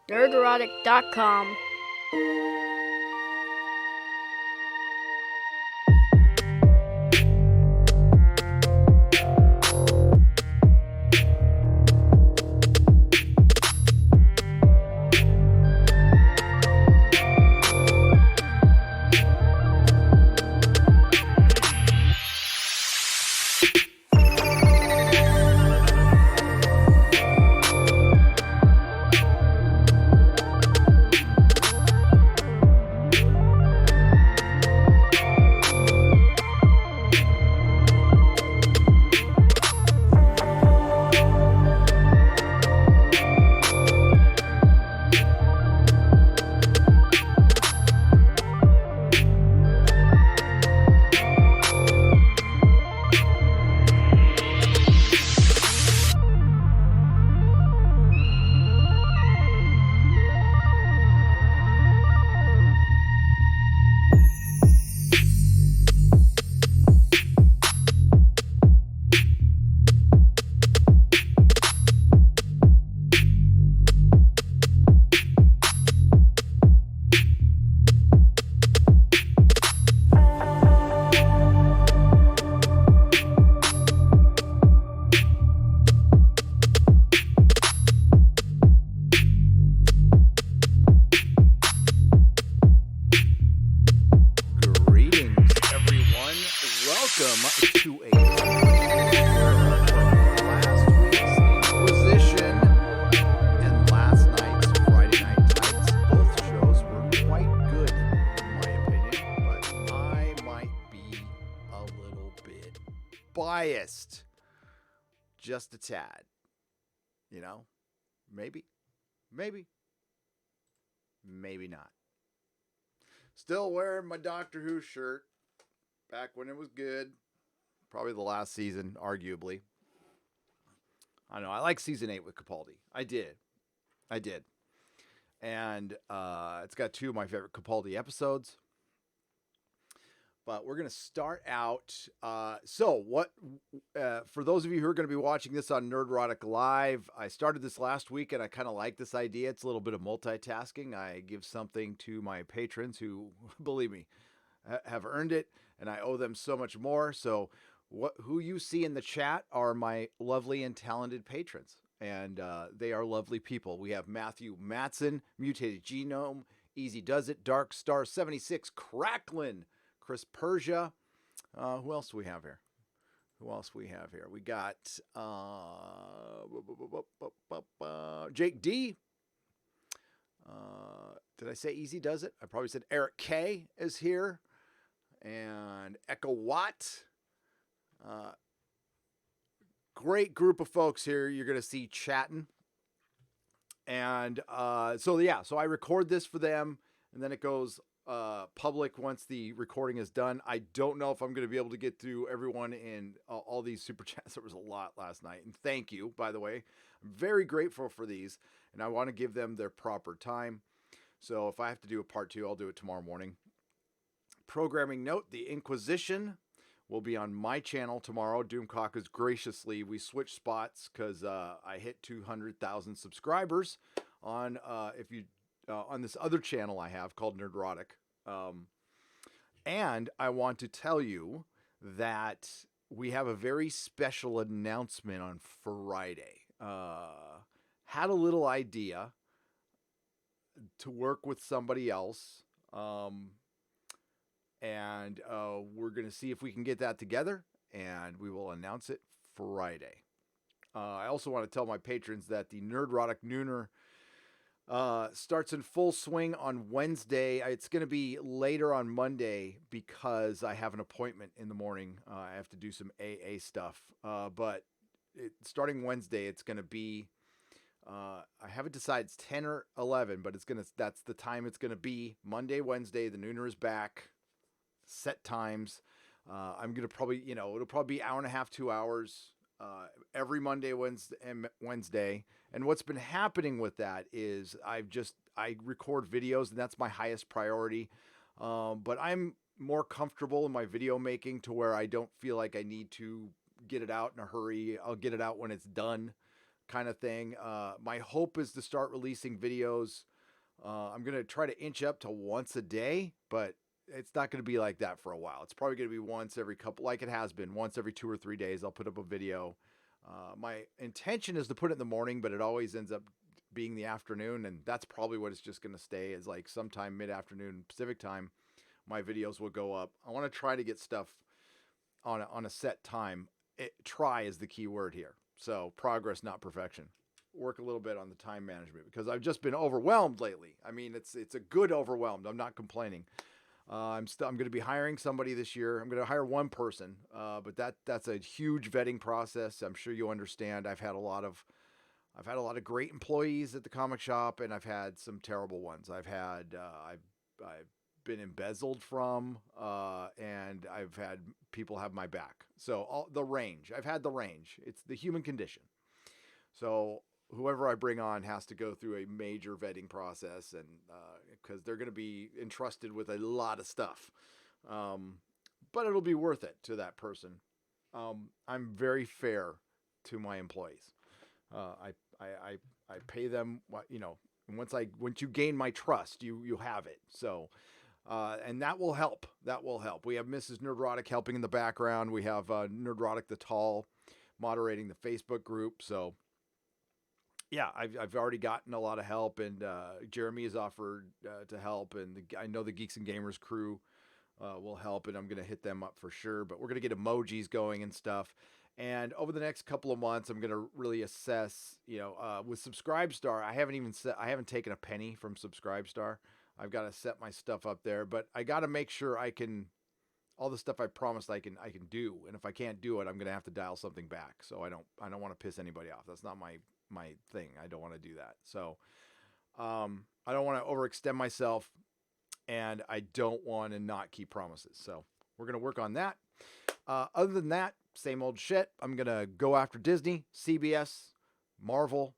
Nerdrotic.com. Greetings, everyone. Welcome to a last week's Inquisition and last night's Friday Night Tights. Both shows were quite good, in my opinion, but I might be a little bit biased. Just a tad. You know? Maybe. Maybe not. Still wearing my Doctor Who shirt back when it was good. Probably the last season, arguably. I know. I like season 8 with Capaldi. I did. And it's got two of my favorite Capaldi episodes. But we're going to start out. For those of you who are going to be watching this on Nerdrotic Live, I started this last week and I kind of like this idea. It's a little bit of multitasking. I give something to my patrons who, believe me, have earned it, and I owe them so much more. So who you see in the chat are my lovely and talented patrons, and they are lovely people. We have Matthew Matson, Mutated Genome, Easy Does It, Dark Star 76, Cracklin, Chris Persia. Who else do we have here? We got Jake D. Did I say Easy Does It? I probably said Eric K is here. And Echo Watt. Great group of folks here you're going to see chatting. And so I record this for them, and then it goes public once the recording is done. I don't know if I'm going to be able to get through everyone in all these super chats. There was a lot last night, and thank you, by the way. I'm very grateful for these, and I want to give them their proper time. So if I have to do a part 2, I'll do it tomorrow morning. Programming note, the Inquisition will be on my channel tomorrow. Doomcock is graciously, we switched spots because I hit 200,000 subscribers on on this other channel I have called Nerdrotic. And I want to tell you that we have a very special announcement on Friday. Had a little idea to work with somebody else. And we're going to see if we can get that together, and we will announce it Friday. I also want to tell my patrons that the Nerdrotic Nooner starts in full swing on Wednesday. It's going to be later on Monday because I have an appointment in the morning. I have to do some AA stuff. But starting Wednesday, it's going to be, I haven't decided it's 10 or 11, but that's the time it's going to be. Monday, Wednesday, the Nooner is back. Set times. I'm going to probably, it'll probably be hour and a half, 2 hours, every Monday, Wednesday. And what's been happening with that is I record videos, and that's my highest priority. But I'm more comfortable in my video making to where I don't feel like I need to get it out in a hurry. I'll get it out when it's done. kind of thing. My hope is to start releasing videos. I'm going to try to inch up to once a day, but it's not going to be like that for a while. It's probably going to be once every couple, like it has been, once every 2 or 3 days. I'll put up a video. My intention is to put it in the morning, but it always ends up being the afternoon, and that's probably what it's just going to stay, is like sometime mid-afternoon Pacific time, my videos will go up. I want to try to get stuff on a set time. Try is the key word here. So progress, not perfection. Work a little bit on the time management because I've just been overwhelmed lately. I mean, it's a good overwhelmed. I'm not complaining. I'm going to be hiring somebody this year. I'm going to hire one person, but that's a huge vetting process. I'm sure you understand. I've had a lot of great employees at the comic shop, and I've had some terrible ones. I've been embezzled from, and I've had people have my back. So the range. I've had the range. It's the human condition. So whoever I bring on has to go through a major vetting process, and because they're going to be entrusted with a lot of stuff. But it'll be worth it to that person. I'm very fair to my employees. I pay them what, once you gain my trust, you have it. So, and that will help. That will help. We have Mrs. Nerdrotic helping in the background. We have Nerdrotic the Tall moderating the Facebook group. So, yeah, I've already gotten a lot of help, and Jeremy has offered to help, and I know the Geeks and Gamers crew will help, and I'm going to hit them up for sure. But we're going to get emojis going and stuff. And over the next couple of months, I'm going to really assess, with Subscribestar, I haven't taken a penny from Subscribestar. I've got to set my stuff up there, but I got to make sure all the stuff I promised I can do. And if I can't do it, I'm going to have to dial something back. So I don't want to piss anybody off. That's not my thing. I don't want to do that. So, I don't want to overextend myself, and I don't want to not keep promises. So we're going to work on that. Other than that, same old shit. I'm going to go after Disney, CBS, Marvel,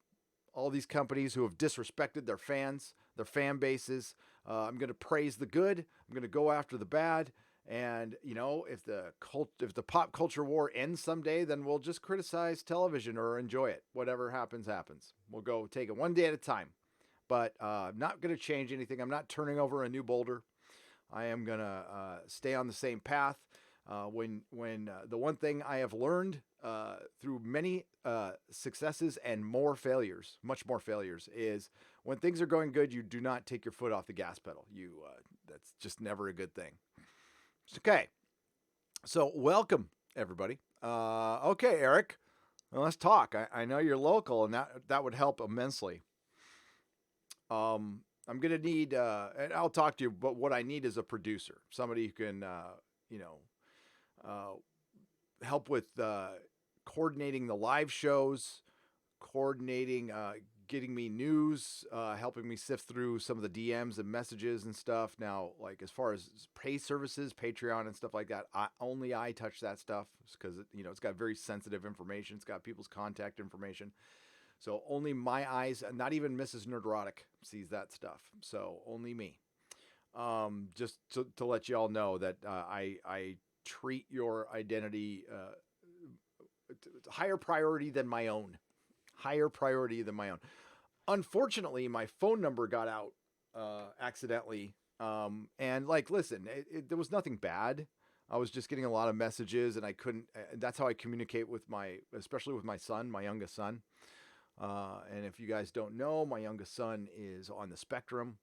all these companies who have disrespected their fans, their fan bases. I'm going to praise the good. I'm going to go after the bad. And, if the pop culture war ends someday, then we'll just criticize television or enjoy it. Whatever happens, happens. We'll go take it one day at a time. But I'm not going to change anything. I'm not turning over a new boulder. I am going to stay on the same path. When the one thing I have learned through many successes and much more failures, is when things are going good, you do not take your foot off the gas pedal. That's just never a good thing. Okay, so welcome everybody. Okay, Eric, well, let's talk. I know you're local, and that would help immensely. I'm gonna need, and I'll talk to you, but what I need is a producer, somebody who can, help with coordinating the live shows, coordinating, getting me news, helping me sift through some of the DMs and messages and stuff. Now, like as far as pay services, Patreon and stuff like that, only I touch that stuff because it's got very sensitive information. It's got people's contact information. So only my eyes, not even Mrs. Nerdrotic sees that stuff. So only me. Just to let you all know that I treat your identity higher priority than my own. Higher priority than my own. Unfortunately, my phone number got out accidentally. And listen, there was nothing bad. I was just getting a lot of messages, and I couldn't. That's how I communicate with especially with my son, my youngest son. And if you guys don't know, my youngest son is on the spectrum.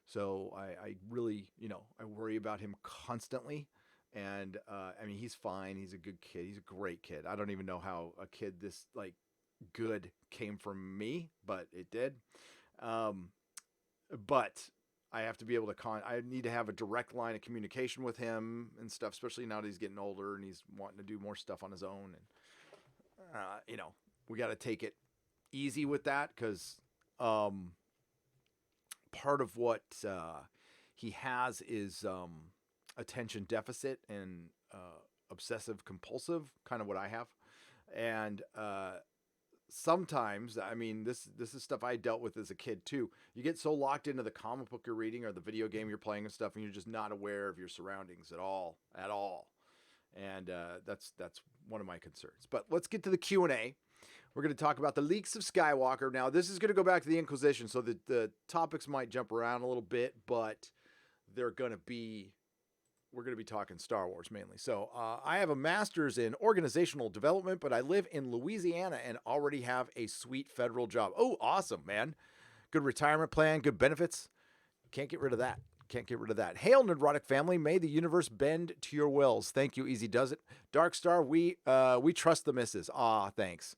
So I really, I worry about him constantly. And he's fine. He's a good kid. He's a great kid. I don't even know how a kid this good came from me, but it did. But I have to be able to I need to have a direct line of communication with him and stuff, especially now that he's getting older and he's wanting to do more stuff on his own. And, we got to take it easy with that because part of what he has is attention deficit and obsessive compulsive, kind of what I have. And sometimes, this is stuff I dealt with as a kid too. You get so locked into the comic book you're reading or the video game you're playing and stuff, and you're just not aware of your surroundings at all. And that's one of my concerns. But let's get to the Q&A. We're going to talk about the leaks of Skywalker. Now, this is going to go back to the Inquisition, so the topics might jump around a little bit, but we're going to be talking Star Wars mainly. So I have a master's in organizational development, but I live in Louisiana and already have a sweet federal job. Oh, awesome, man. Good retirement plan, good benefits. Can't get rid of that. Can't get rid of that. Hail, Nerdrotic family. May the universe bend to your wills. Thank you, Easy Does It. Dark Star, we trust the missus. Aw, thanks.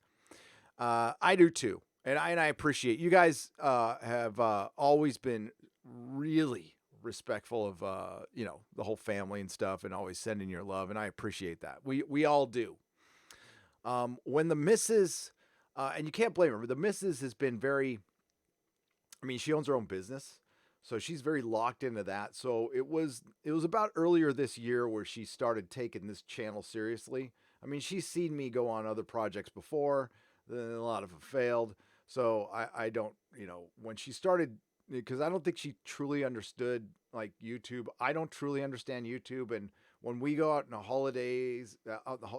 I do too. And I appreciate you guys have always been really respectful of the whole family and stuff, and always sending your love, and I appreciate that. We all do. When the missus, and you can't blame her, the missus has been very, I mean, she owns her own business, so she's very locked into that. So it was about earlier this year where she started taking this channel seriously. I mean, she's seen me go on other projects before, then a lot of them failed. So I don't, when she started, because I don't think she truly understood like YouTube. I don't truly understand YouTube. And when we go out on the holidays,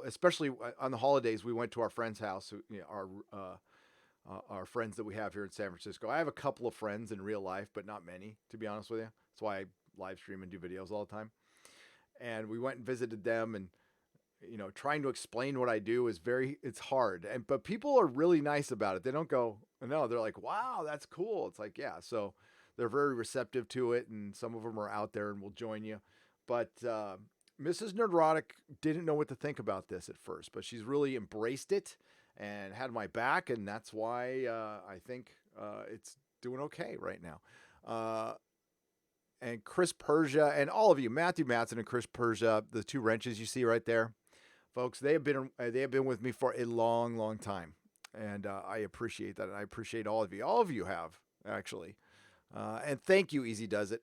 especially on the holidays, we went to our friend's house, our friends that we have here in San Francisco. I have a couple of friends in real life, but not many, to be honest with you. That's why I live stream and do videos all the time. And we went and visited them, and trying to explain what I do it's hard. But people are really nice about it. They don't go, no, they're like, wow, that's cool. It's like, yeah. So they're very receptive to it, and some of them are out there and will join you. But Mrs. Nerdrotic didn't know what to think about this at first, but she's really embraced it and had my back, and that's why I think it's doing okay right now. And Chris Persia and all of you, Matthew Matson and Chris Persia, the two wrenches you see right there, folks, they have been with me for a long, long time, and I appreciate that, and I appreciate all of you. All of you have, actually, and thank you, Easy Does It.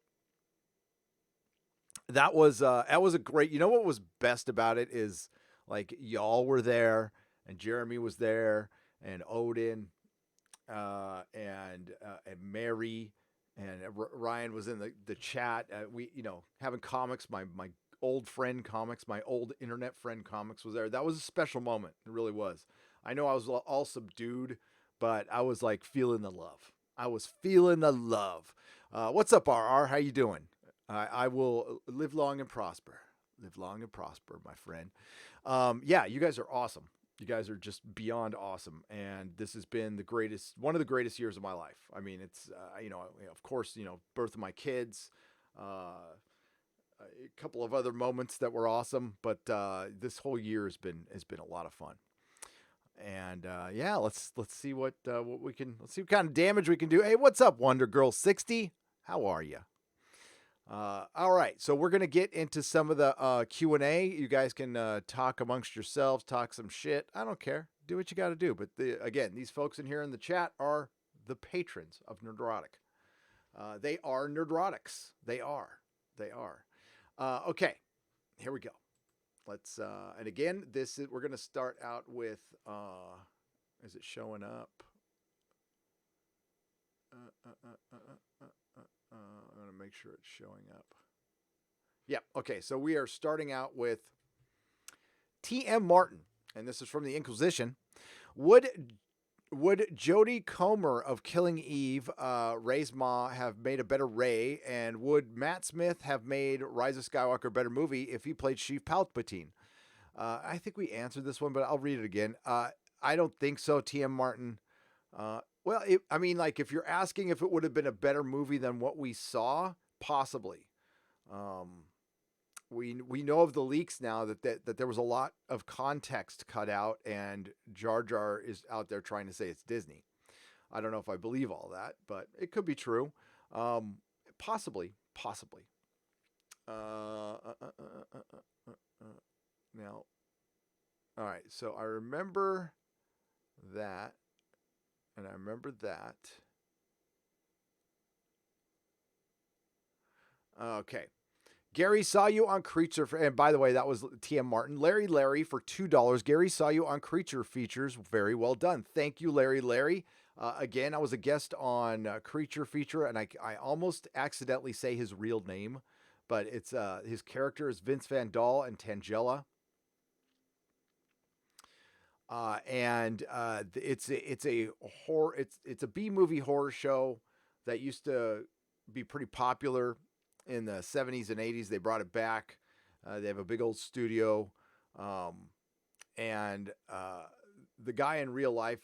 That was a great. You know what was best about it is like y'all were there, and Jeremy was there, and Odin, and Mary, and Ryan was in the chat. We having comics. My old friend comics, my old internet friend comics was there. That was a special moment. It really was. I know I was all subdued, but I was like feeling the love. I was feeling the love. What's up, RR? How you doing? I will live long and prosper. Live long and prosper, my friend. Yeah, you guys are awesome. You guys are just beyond awesome. And this has been one of the greatest years of my life. I mean, it's, of course, birth of my kids, a couple of other moments that were awesome, but this whole year has been a lot of fun. And yeah, let's see what we can. Let's see what kind of damage we can do. Hey, what's up, Wonder Girl 60? How are you? All right, so we're gonna get into some of the Q&A. You guys can talk amongst yourselves, talk some shit. I don't care. Do what you got to do. But again, these folks in here in the chat are the patrons of Nerdrotic. They are Nerdrotics. They are. Okay, here we go. Let's and again, we're gonna start out with is it showing up? I'm gonna make sure it's showing up. Yeah, okay, so we are starting out with T.M. Martin, and this is from the Inquisition. Would Jodie Comer of Killing Eve, Rey's Ma, have made a better Rey? And would Matt Smith have made Rise of Skywalker a better movie if he played Sheev Palpatine? I think we answered this one, but I'll read it again. I don't think so, T.M. Martin. Well, if you're asking if it would have been a better movie than what we saw, possibly. We know of the leaks now that there was a lot of context cut out, and Jar Jar is out there trying to say it's Disney. I don't know if I believe all that, but it could be true. Possibly. Now, all right. So I remember that, and I remember that. Okay. Gary saw you on Creature, and by the way, that was T.M. Martin. Larry for $2. Gary saw you on Creature Features. Very well done. Thank you, Larry. Again, I was a guest on Creature Feature, and I almost accidentally say his real name, but it's his character is Vince Van Dahl and Tangella. It's a horror. It's a B movie horror show that used to be pretty popular in the 70s and 80s. They brought it back. They have a big old studio, and the guy in real life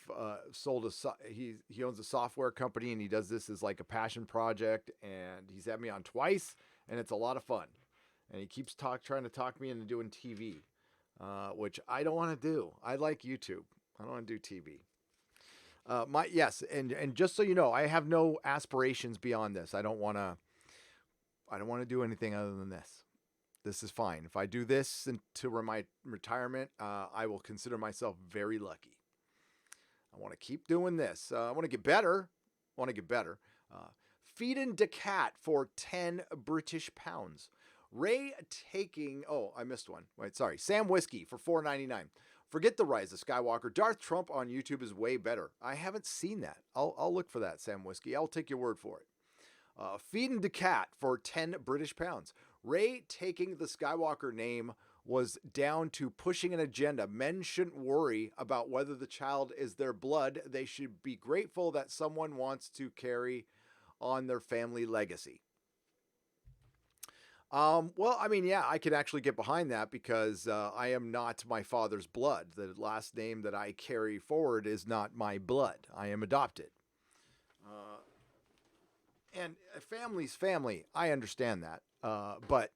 he owns a software company, and he does this as like a passion project. And he's had me on twice, and it's a lot of fun. And he keeps trying to talk me into doing TV, which I don't want to do. I like YouTube. I don't want to do TV. And just so you know, I have no aspirations beyond this. I don't want to do anything other than this. This is fine. If I do this until my retirement, I will consider myself very lucky. I want to keep doing this. I want to get better. Feeding the cat for 10 British pounds. Ray taking... Oh, I missed one. Wait, sorry. Sam Whiskey for $4.99. Forget the Rise of Skywalker. Darth Trump on YouTube is way better. I haven't seen that. I'll look for that, Sam Whiskey. I'll take your word for it. Feeding the cat for 10 British pounds. Ray taking the Skywalker name was down to pushing an agenda. Men shouldn't worry about whether the child is their blood. They should be grateful that someone wants to carry on their family legacy. Well, I mean, yeah, I can actually get behind that because I am not my father's blood. The last name that I carry forward is not my blood. I am adopted. And family's family. I understand that. But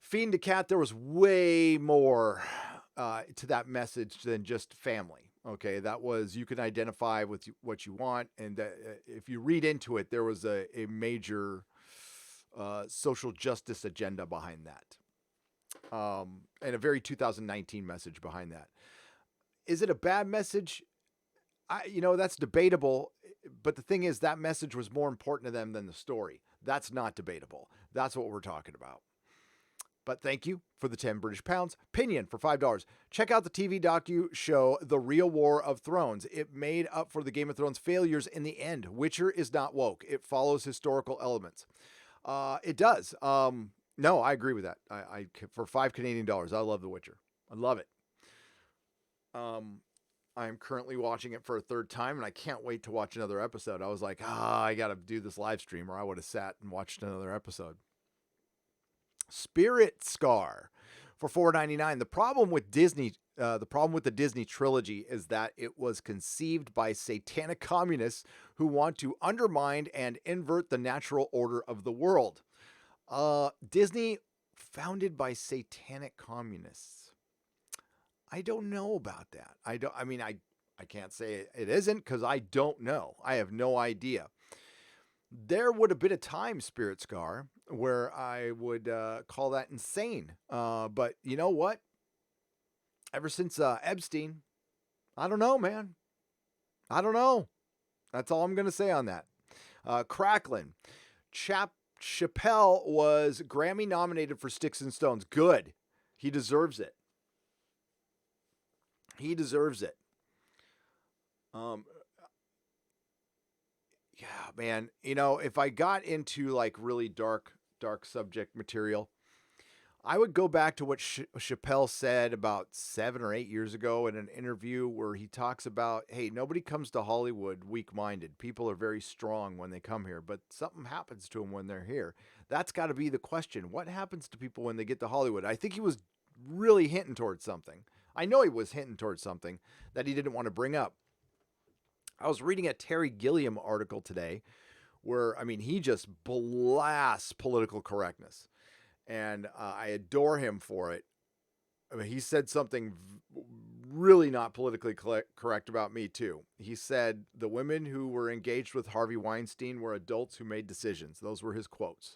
feeding the cat, there was way more to that message than just family. Okay, that was, you can identify with what you want. And if you read into it, there was a major social justice agenda behind that. And a very 2019 message behind that. Is it a bad message? That's debatable. But the thing is, that message was more important to them than the story. That's not debatable. That's what we're talking about. But thank you for the 10 British pounds. Pinion for $5. Check out the TV docu show, The Real War of Thrones. It made up for the Game of Thrones failures in the end. Witcher is not woke. It follows historical elements. It does. No, I agree with that. I for $5 Canadian, I love The Witcher. I love it. I'm currently watching it for a third time, and I can't wait to watch another episode. I was like, I got to do this live stream, or I would have sat and watched another episode. Spirit Scar for $4.99. The problem with the Disney trilogy is that it was conceived by satanic communists who want to undermine and invert the natural order of the world. Disney, founded by satanic communists. I don't know about that. I can't say it isn't because I don't know. I have no idea. There would have been a time, Spirit Scar, where I would call that insane. But you know what? Ever since Epstein, I don't know, man. I don't know. That's all I'm going to say on that. Cracklin. Chappelle was Grammy nominated for Sticks and Stones. Good. He deserves it. He deserves it. Yeah, man. If I got into like really dark subject material, I would go back to what Chappelle said about 7 or 8 years ago in an interview where he talks about, hey, nobody comes to Hollywood weak-minded. People are very strong when they come here, but something happens to them when they're here. That's got to be the question. What happens to people when they get to Hollywood? I think he was really hinting towards something. I know he was hinting towards something that he didn't want to bring up. I was reading a Terry Gilliam article today where, he just blasts political correctness. And I adore him for it. He said something really not politically correct about me, too. He said the women who were engaged with Harvey Weinstein were adults who made decisions. Those were his quotes.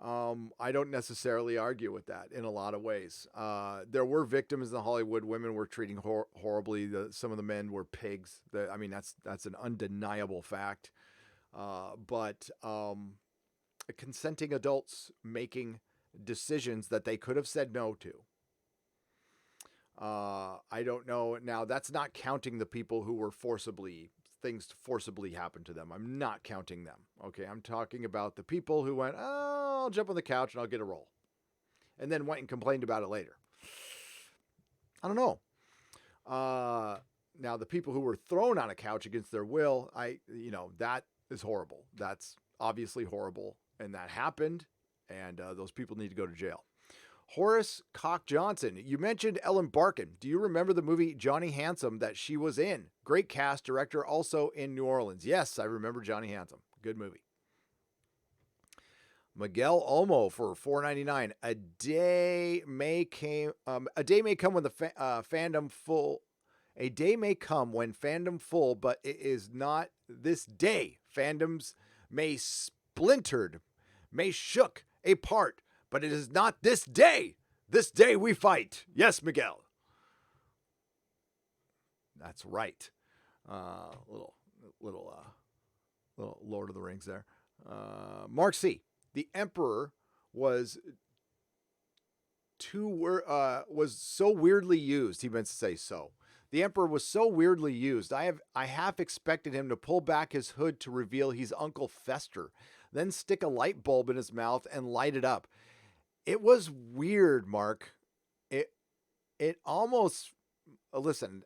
I don't necessarily argue with that in a lot of ways. There were victims in Hollywood. Women were treating horribly. Some of the men were pigs. That's an undeniable fact. But consenting adults making decisions that they could have said no to. I don't know. Now, that's not counting the people who were things forcibly happened to them. I'm not counting them. Okay, I'm talking about the people who went, I'll jump on the couch and I'll get a roll. And then went and complained about it later. I don't know. Now the people who were thrown on a couch against their will, that is horrible. That's obviously horrible, and that happened, and those people need to go to jail. Horace Cock Johnson, you mentioned Ellen Barkin. Do you remember the movie Johnny Handsome that she was in? Great cast, director, also in New Orleans. Yes, I remember Johnny Handsome. Good movie. Miguel Olmo for $4.99. A day may come when the fandom full. A day may come when fandom full, but it is not this day. Fandoms may splintered, may shook apart, but it is not this day. This day we fight. Yes, Miguel. That's right. Little Lord of the Rings there. Mark C. The Emperor was so weirdly used. He meant to say so. The Emperor was so weirdly used. I half expected him to pull back his hood to reveal he's Uncle Fester, then stick a light bulb in his mouth and light it up. It was weird, Mark. It almost listen.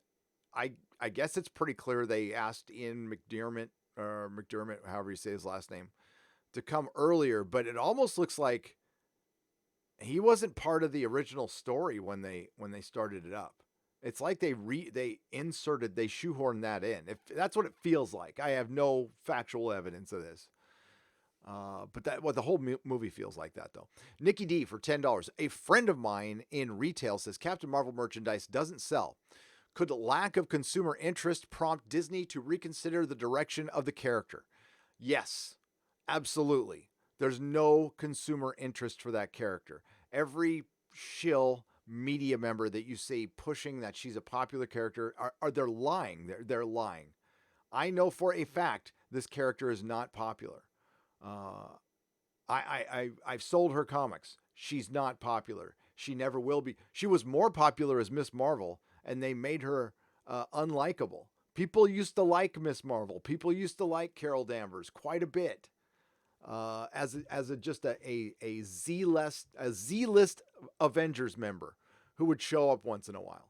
I guess it's pretty clear they asked Ian McDermott, however you say his last name, to come earlier, but it almost looks like he wasn't part of the original story when they started it up. It's like they shoehorned that in. If that's what it feels like. I have no factual evidence of this. But the whole movie feels like that, though. Nikki D for $10. A friend of mine in retail says Captain Marvel merchandise doesn't sell. Could lack of consumer interest prompt Disney to reconsider the direction of the character? Yes, absolutely. There's no consumer interest for that character. Every shill media member that you see pushing that she's a popular character they're lying. They're lying. I know for a fact this character is not popular. I've sold her comics. She's not popular. She never will be. She was more popular as Miss Marvel, and they made her unlikable. People used to like Miss Marvel. People used to like Carol Danvers quite a bit. As a Z-list Avengers member who would show up once in a while.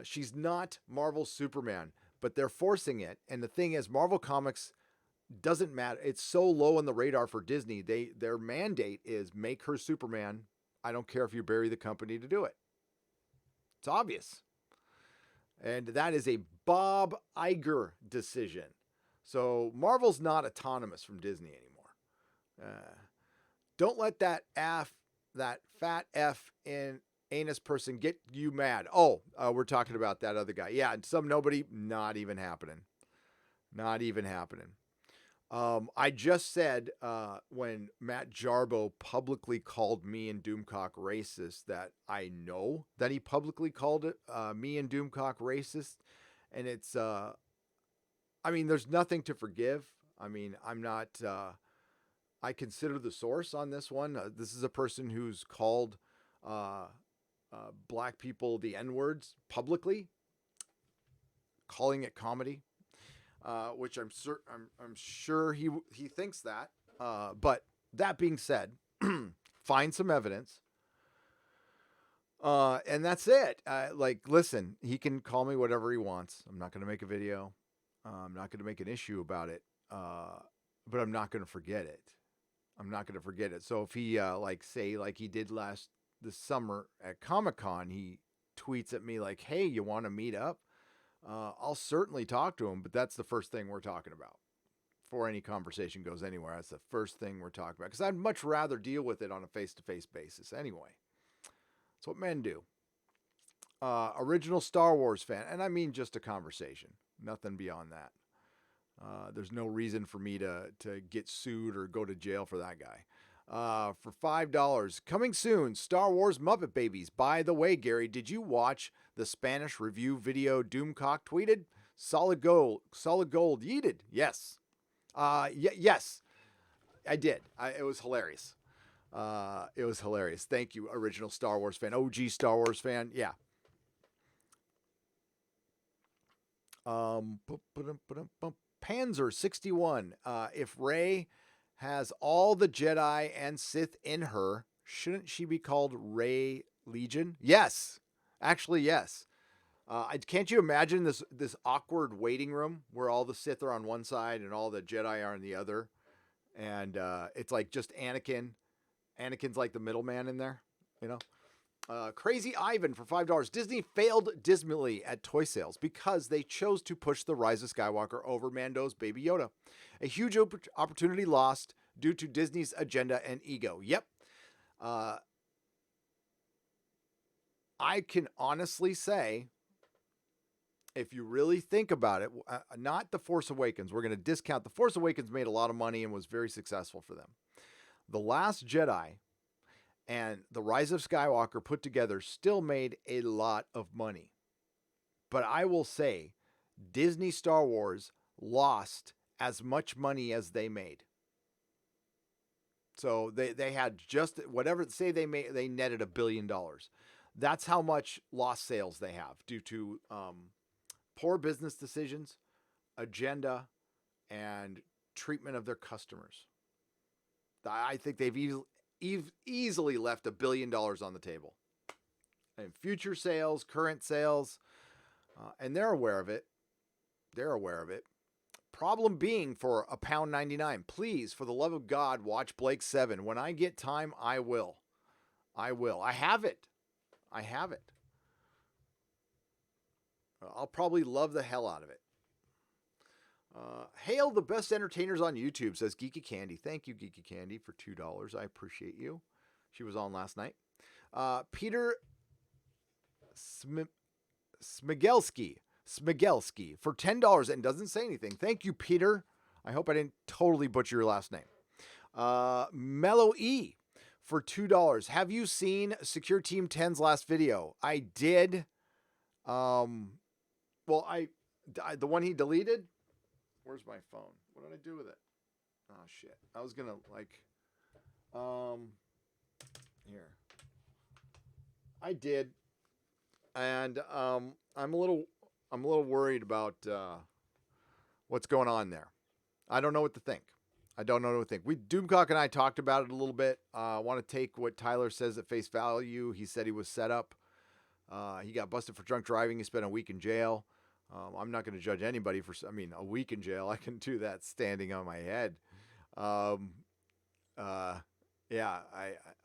She's not Marvel's Superman, but they're forcing it. And the thing is, Marvel Comics doesn't matter. It's so low on the radar for Disney. Their mandate is make her Superman. I don't care if you bury the company to do it. It's obvious. And that is a Bob Iger decision. So Marvel's not autonomous from Disney anymore. Don't let that fat F in anus person get you mad. Oh, we're talking about that other guy. Yeah, and some nobody, not even happening. Not even happening. I just said when Matt Jarbo publicly called me and Doomcock racist that I know that he publicly called it me and Doomcock racist. And it's, there's nothing to forgive. I'm not, I consider the source on this one. This is a person who's called black people the N-words publicly, calling it comedy. Which I'm sure he thinks that. But that being said, find some evidence. And that's it. Listen, he can call me whatever he wants. I'm not going to make a video. I'm not going to make an issue about it. But I'm not going to forget it. I'm not going to forget it. So if he, like he did this summer at Comic-Con, he tweets at me like, hey, you want to meet up? I'll certainly talk to him, but that's the first thing we're talking about. Before any conversation goes anywhere, that's the first thing we're talking about. Because I'd much rather deal with it on a face-to-face basis anyway. That's what men do. Original Star Wars fan, and I mean just a conversation. Nothing beyond that. There's no reason for me to get sued or go to jail for that guy. For $5. Coming soon, Star Wars Muppet Babies. By the way, Gary, did you watch the Spanish review video Doomcock tweeted? Solid gold yeeted. Yes. Yes, I did. It was hilarious. It was hilarious. Thank you, original Star Wars fan, OG Star Wars fan. Yeah. Panzer 61. If Rey has all the Jedi and Sith in her, shouldn't she be called Rey Legion? Yes. Actually, yes. Can't you imagine this awkward waiting room where all the Sith are on one side and all the Jedi are on the other, and it's like just Anakin. Anakin's like the middleman in there, you know. Crazy Ivan for $5. Disney failed dismally at toy sales because they chose to push the Rise of Skywalker over Mando's Baby Yoda. A huge opportunity lost due to Disney's agenda and ego. Yep. I can honestly say, if you really think about it, not The Force Awakens. We're going to discount. The Force Awakens made a lot of money and was very successful for them. The Last Jedi and The Rise of Skywalker put together still made a lot of money. But I will say Disney Star Wars lost as much money as they made. So they had just whatever, say they netted $1 billion. That's how much lost sales they have due to poor business decisions, agenda, and treatment of their customers. I think they've easily left $1 billion on the table. And future sales, current sales, and they're aware of it. They're aware of it. Problem being, for £1.99, please, for the love of God, watch Blake 7. When I get time, I will. I have it. I'll probably love the hell out of it. Hail the best entertainers on YouTube, says Geeky Candy. Thank you, Geeky Candy, for $2. I appreciate you. She was on last night. Peter Smigelski for $10 and doesn't say anything. Thank you, Peter. I hope I didn't totally butcher your last name. Mellow E for $2. Have you seen Secure Team 10's last video? I did. The one he deleted. Where's my phone? What did I do with it? Oh shit. I was gonna here. I did. And I'm a little worried about what's going on there. I don't know what to think. Doomcock and I talked about it a little bit. I want to take what Tyler says at face value. He said he was set up. He got busted for drunk driving. He spent a week in jail. I'm not going to judge anybody for, a week in jail. I can do that standing on my head. Yeah,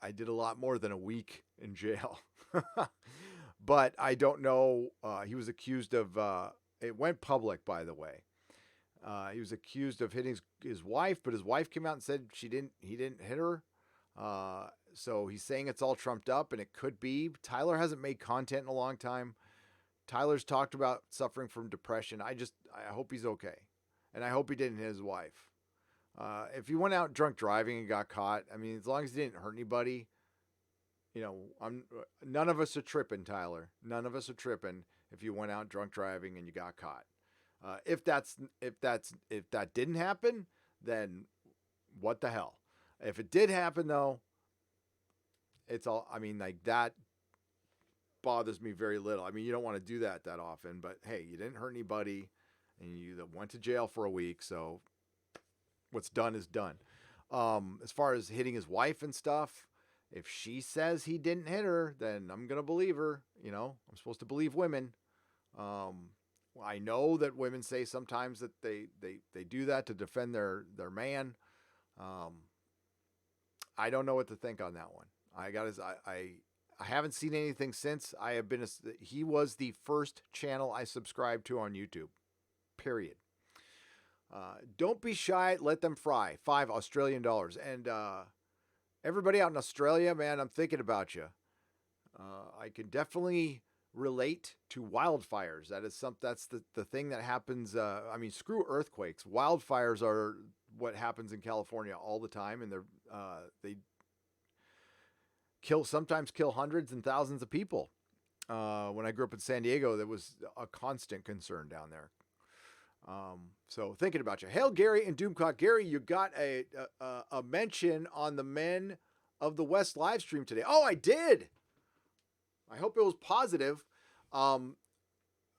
I did a lot more than a week in jail. But I don't know. He was accused of, it went public, by the way. He was accused of hitting his wife, but his wife came out and said he didn't hit her. So he's saying it's all trumped up, and it could be. Tyler hasn't made content in a long time. Tyler's talked about suffering from depression. I hope he's okay. And I hope he didn't hit his wife. If he went out drunk driving and got caught, as long as he didn't hurt anybody, none of us are tripping, Tyler. None of us are tripping if you went out drunk driving and you got caught. If that didn't happen, then what the hell? If it did happen though, it's all, that bothers me very little. You don't want to do that often, but hey, you didn't hurt anybody and you went to jail for a week. So what's done is done. As far as hitting his wife and stuff, if she says he didn't hit her, then I'm going to believe her. I'm supposed to believe women. I know that women say sometimes that they do that to defend their man. I don't know what to think on that one. I haven't seen anything since. He was the first channel I subscribed to on YouTube. Period. Don't be shy. Let them fry. $5 Australian. And everybody out in Australia, man, I'm thinking about you. I can definitely relate to wildfires. That's the thing that happens. Screw earthquakes. Wildfires are what happens in California all the time, and they sometimes kill hundreds and thousands of people. When I grew up in San Diego, that was a constant concern down there. So thinking about you. Hail Gary and Doomcock. Gary, you got a mention on the Men of the West live stream today. Oh, I did. I hope it was positive. I'm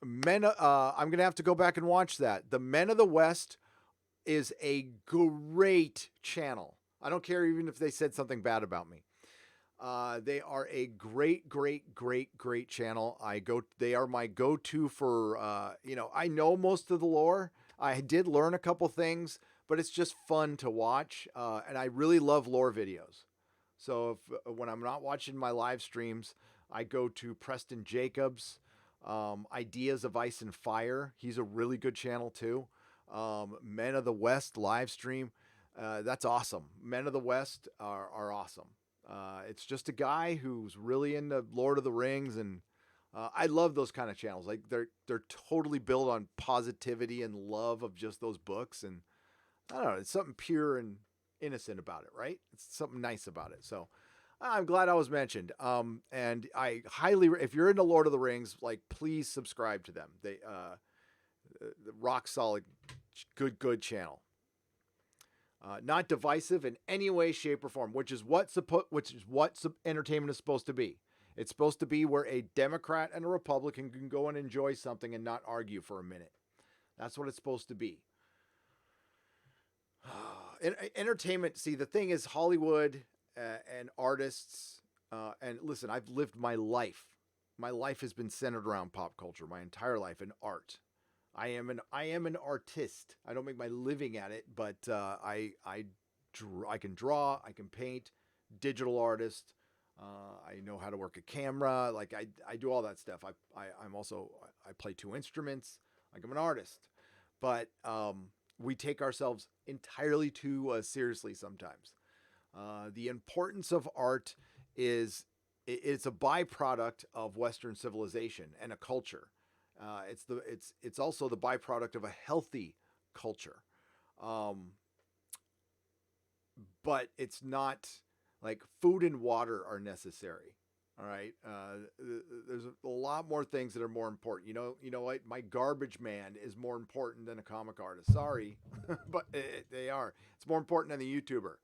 going to have to go back and watch that. The Men of the West is a great channel. I don't care even if they said something bad about me. They are a great, great, great, great channel. They are my go-to for, I know most of the lore. I did learn a couple things, but it's just fun to watch. And I really love lore videos. So when I'm not watching my live streams, I go to Preston Jacobs, Ideas of Ice and Fire. He's a really good channel too. Men of the West live stream. That's awesome. Men of the West are awesome. It's just a guy who's really into Lord of the Rings, and I love those kind of channels. Like they're totally built on positivity and love of just those books, and I don't know, it's something pure and innocent about it, right? It's something nice about it. So I'm glad I was mentioned. And I highly, if you're into Lord of the Rings, like please subscribe to them. They rock solid, good channel. Not divisive in any way, shape, or form, which is what entertainment is supposed to be. It's supposed to be where a Democrat and a Republican can go and enjoy something and not argue for a minute. That's what it's supposed to be. Entertainment. See, the thing is, Hollywood and artists. And listen, I've lived my life. My life has been centered around pop culture, my entire life, and art. I am an artist. I don't make my living at it, but I can draw, I can paint, digital artist. I know how to work a camera. Like I do all that stuff. I'm also, I play 2 instruments. Like I'm an artist, but we take ourselves entirely too seriously sometimes. The importance of art is it's a byproduct of Western civilization and a culture. It's also the byproduct of a healthy culture. But it's not like food and water are necessary. All right. There's a lot more things that are more important. You know what? My garbage man is more important than a comic artist. Sorry, but they are. It's more important than the YouTuber.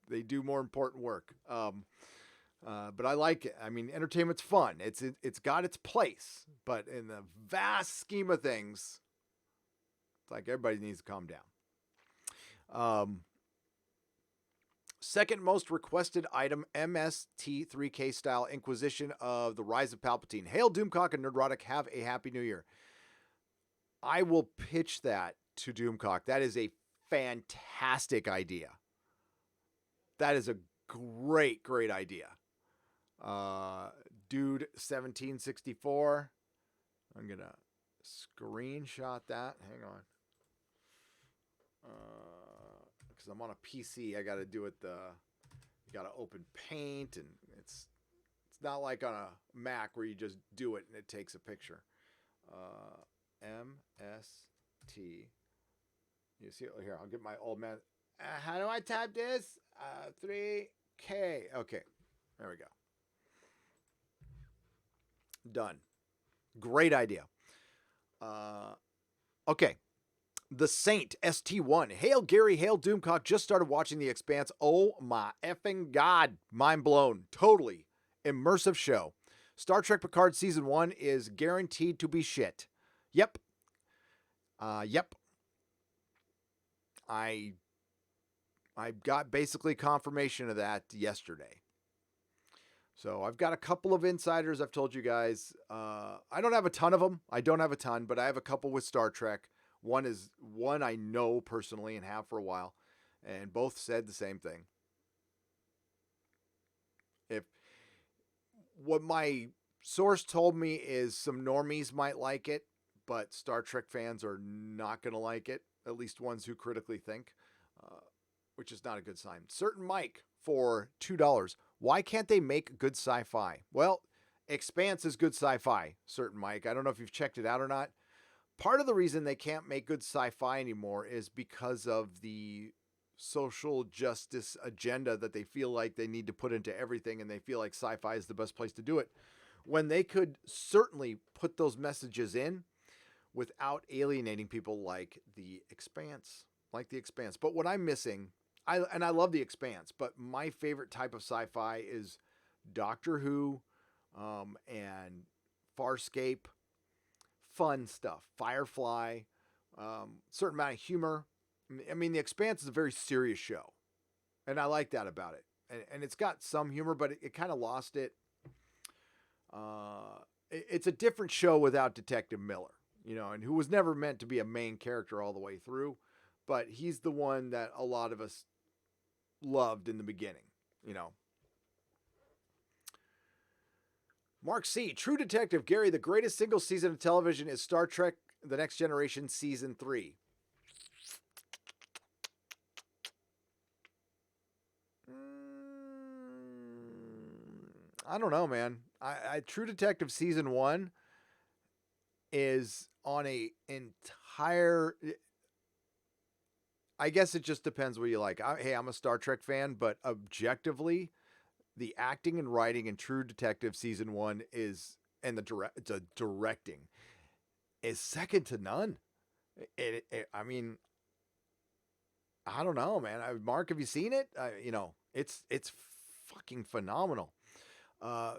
They do more important work. But I like it. I mean, entertainment's fun. It's got its place, but in the vast scheme of things, it's like everybody needs to calm down. Second most requested item, MST3K style Inquisition of the Rise of Palpatine. Hail Doomcock and Nerdrotic. Have a happy new year. I will pitch that to Doomcock. That is a fantastic idea. That is a great idea. Dude 1764. I'm gonna screenshot that. Hang on. Because I'm on a PC, I gotta do it you gotta open Paint, and it's not like on a Mac where you just do it and it takes a picture. MST. You see it here? I'll get my old man. How do I type this? 3K. Okay, there we go. Done. Great idea. Okay. The Saint ST1. Hail Gary, hail Doomcock. Just started watching The Expanse. Oh my effing God. Mind blown. Totally immersive show. Star Trek Picard Season 1 is guaranteed to be shit. Yep. Yep. I got basically confirmation of that yesterday. So I've got a couple of insiders I've told you guys. I don't have a ton of them. I don't have a ton, but I have a couple with Star Trek. One I know personally and have for a while, and both said the same thing. If what my source told me is some normies might like it, but Star Trek fans are not going to like it, at least ones who critically think, which is not a good sign. Certain Mike for $2. Why can't they make good sci-fi? Well, Expanse is good sci-fi, Certain Mike. I don't know if you've checked it out or not. Part of the reason they can't make good sci-fi anymore is because of the social justice agenda that they feel like they need to put into everything, and they feel like sci-fi is the best place to do it, when they could certainly put those messages in without alienating people like The Expanse. But what I'm missing, I love The Expanse, but my favorite type of sci-fi is Doctor Who and Farscape. Fun stuff. Firefly. Certain amount of humor. I mean, The Expanse is a very serious show, and I like that about it. and it's got some humor, but it kind of lost it. It's a different show without Detective Miller, and who was never meant to be a main character all the way through, but he's the one that a lot of us loved in the beginning. Mark C. True Detective Gary, the greatest single season of television is Star Trek The Next Generation Season 3. I don't know, man. True Detective Season 1 is on a entire... I guess it just depends what you like. I'm a Star Trek fan, but objectively, the acting and writing in True Detective Season 1 is, and the directing is second to none. I mean, I don't know, man. Mark, have you seen it? It's fucking phenomenal.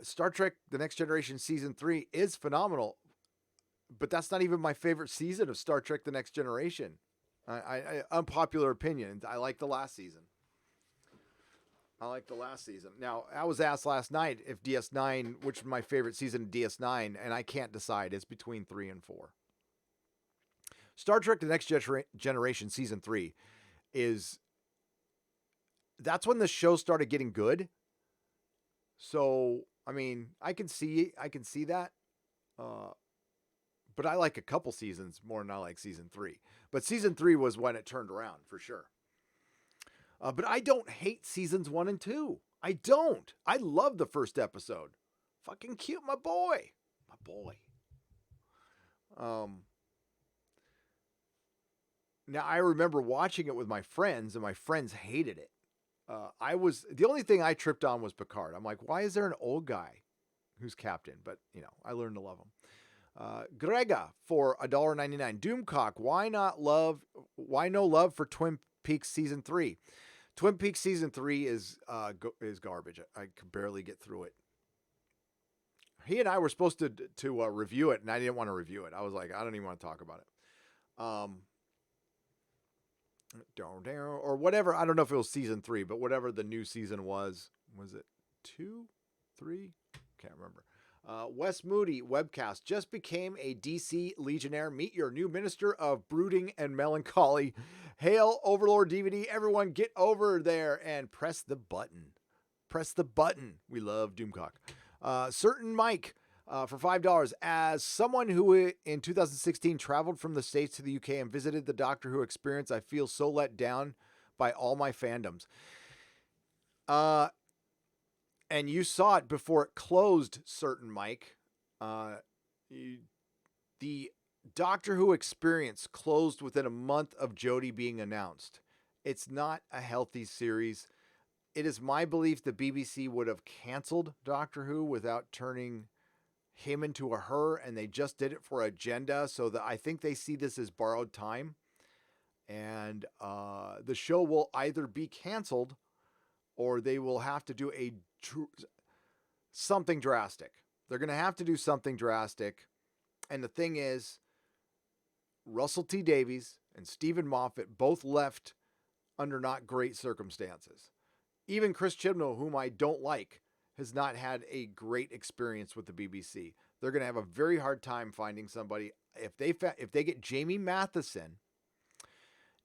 Star Trek The Next Generation Season 3 is phenomenal, but that's not even my favorite season of Star Trek The Next Generation. Unpopular opinion. I like the last season. Now, I was asked last night if DS9, which was my favorite season of DS9, and I can't decide. It's between 3 and 4. Star Trek The Next Generation Season 3 that's when the show started getting good. So, I mean, I can see that. But I like a couple seasons more than I like season 3. But season 3 was when it turned around, for sure. But I don't hate seasons 1 and 2. I don't. I love the first episode. Fucking cute, my boy. Now, I remember watching it with my friends, and my friends hated it. The only thing I tripped on was Picard. I'm like, why is there an old guy who's captain? But, I learned to love him. Grega for $1.99. Doomcock, why no love for Twin Peaks Season 3? Twin Peaks Season 3 is garbage. I could barely get through it. He and I were supposed to review it, and I didn't want to review it. I was like, I don't even want to talk about it. Or whatever. I don't know if it was Season 3, but whatever the new season was it 2, 3? Can't remember. Wes Moody webcast just became a DC Legionnaire. Meet your new minister of brooding and melancholy. Hail Overlord DVD. Everyone get over there and press the button. We love Doomcock. Certain Mike for $5. As someone who in 2016 traveled from the States to the UK and visited the Doctor Who experience, I feel so let down by all my fandoms. And you saw it before it closed, Certain Mike. The Doctor Who experience closed within a month of Jodie being announced. It's not a healthy series. It is my belief the BBC would have canceled Doctor Who without turning him into a her, and they just did it for agenda. So that I think they see this as borrowed time. And the show will either be canceled or they will have to do something drastic. They're going to have to do something drastic. And the thing is, Russell T. Davies and Stephen Moffat both left under not great circumstances. Even Chris Chibnall, whom I don't like, has not had a great experience with the BBC. They're going to have a very hard time finding somebody. If they get Jamie Matheson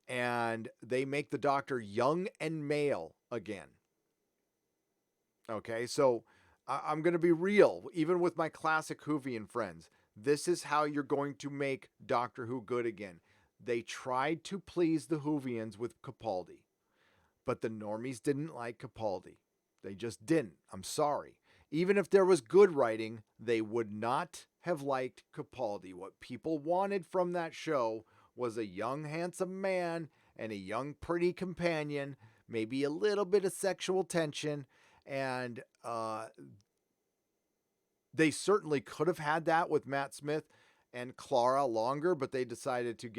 and they make the Doctor young and male again. Okay, so I'm going to be real, even with my classic Whovian friends. This is how you're going to make Doctor Who good again. They tried to please the Whovians with Capaldi, but the normies didn't like Capaldi. They just didn't. I'm sorry. Even if there was good writing, they would not have liked Capaldi. What people wanted from that show was a young, handsome man and a young, pretty companion, maybe a little bit of sexual tension. And they certainly could have had that with Matt Smith and Clara longer, but they decided to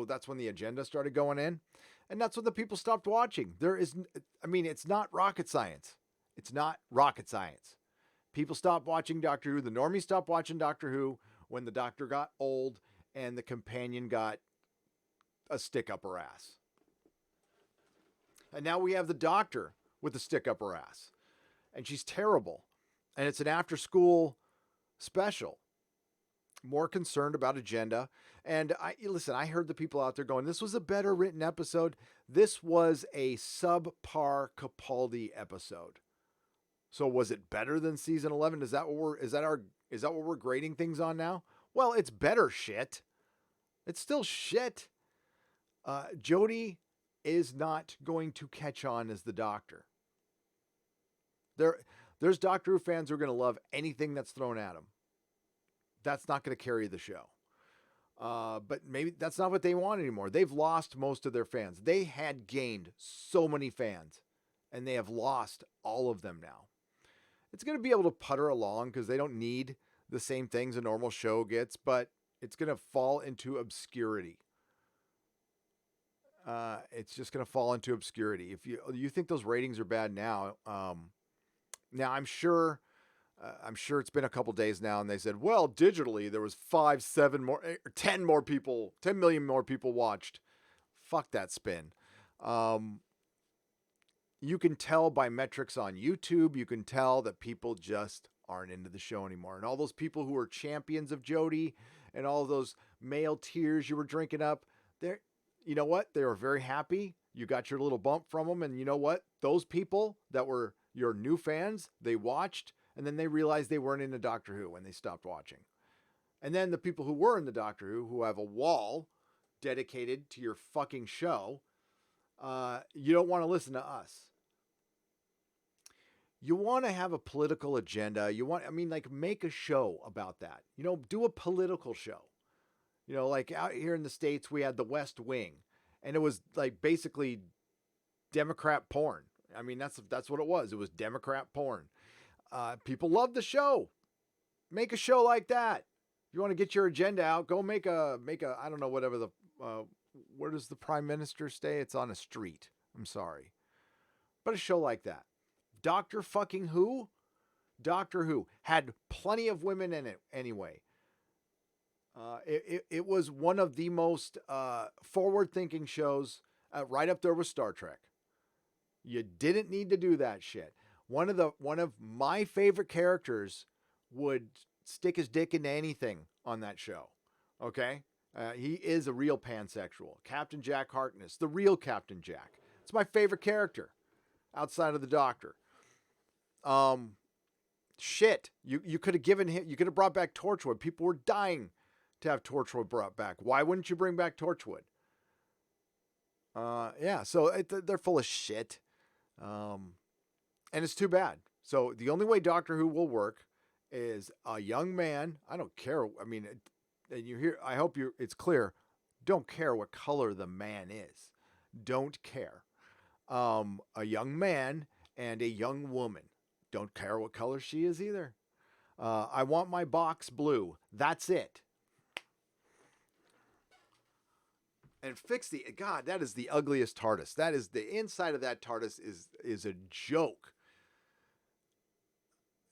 that's when the agenda started going in. And that's when the people stopped watching. It's not rocket science. It's not rocket science. People stopped watching Doctor Who. The normies stopped watching Doctor Who when the Doctor got old and the companion got a stick up her ass. And now we have the Doctor with a stick up her ass. And she's terrible. And it's an after-school special. More concerned about agenda. And I heard the people out there going, this was a better written episode. This was a subpar Capaldi episode. So was it better than season 11? Is that what we're grading things on now? Well, it's better shit. It's still shit. Jodie is not going to catch on as the Doctor. There's Doctor Who fans who are going to love anything that's thrown at them. That's not going to carry the show. But maybe that's not what they want anymore. They've lost most of their fans. They had gained so many fans, and they have lost all of them now. It's going to be able to putter along because they don't need the same things a normal show gets, but it's going to fall into obscurity. It's just going to fall into obscurity. If you think those ratings are bad now, now I'm sure it's been a couple days now, and they said, well, digitally there was 5, 7 more, 10 more people, 10 million more people watched. Fuck that spin. You can tell by metrics on YouTube. You can tell that people just aren't into the show anymore. And all those people who are champions of Jodie and all those male tears you were drinking up, you know what? They were very happy. You got your little bump from them. And you know what? Those people that were your new fans, they watched, and then they realized they weren't into Doctor Who and they stopped watching. And then the people who were in the Doctor Who have a wall dedicated to your fucking show, you don't want to listen to us. You want to have a political agenda. Make a show about that. Do a political show. Like out here in the States, we had the West Wing, and it was like basically Democrat porn. I mean, that's what it was. It was Democrat porn. People love the show. Make a show like that. If you want to get your agenda out, go make a I don't know, whatever where does the Prime Minister stay? It's on a street. I'm sorry. But a show like that. Doctor Who had plenty of women in it anyway. It was one of the most forward-thinking shows, right up there with Star Trek. You didn't need to do that shit. One of my favorite characters would stick his dick into anything on that show. Okay? He is a real pansexual. Captain Jack Harkness, the real Captain Jack. It's my favorite character outside of the Doctor. Shit. You could have given him, you could have brought back Torchwood. People were dying to have Torchwood brought back. Why wouldn't you bring back Torchwood? Yeah, so they're full of shit. And it's too bad. So the only way Doctor Who will work is a young man. I don't care. I mean, and you hear, I hope it's clear. Don't care what color the man is. Don't care. A young man and a young woman. Don't care what color she is either. I want my box blue. That's it. And fix God, that is the ugliest TARDIS. That is the inside of that TARDIS is a joke.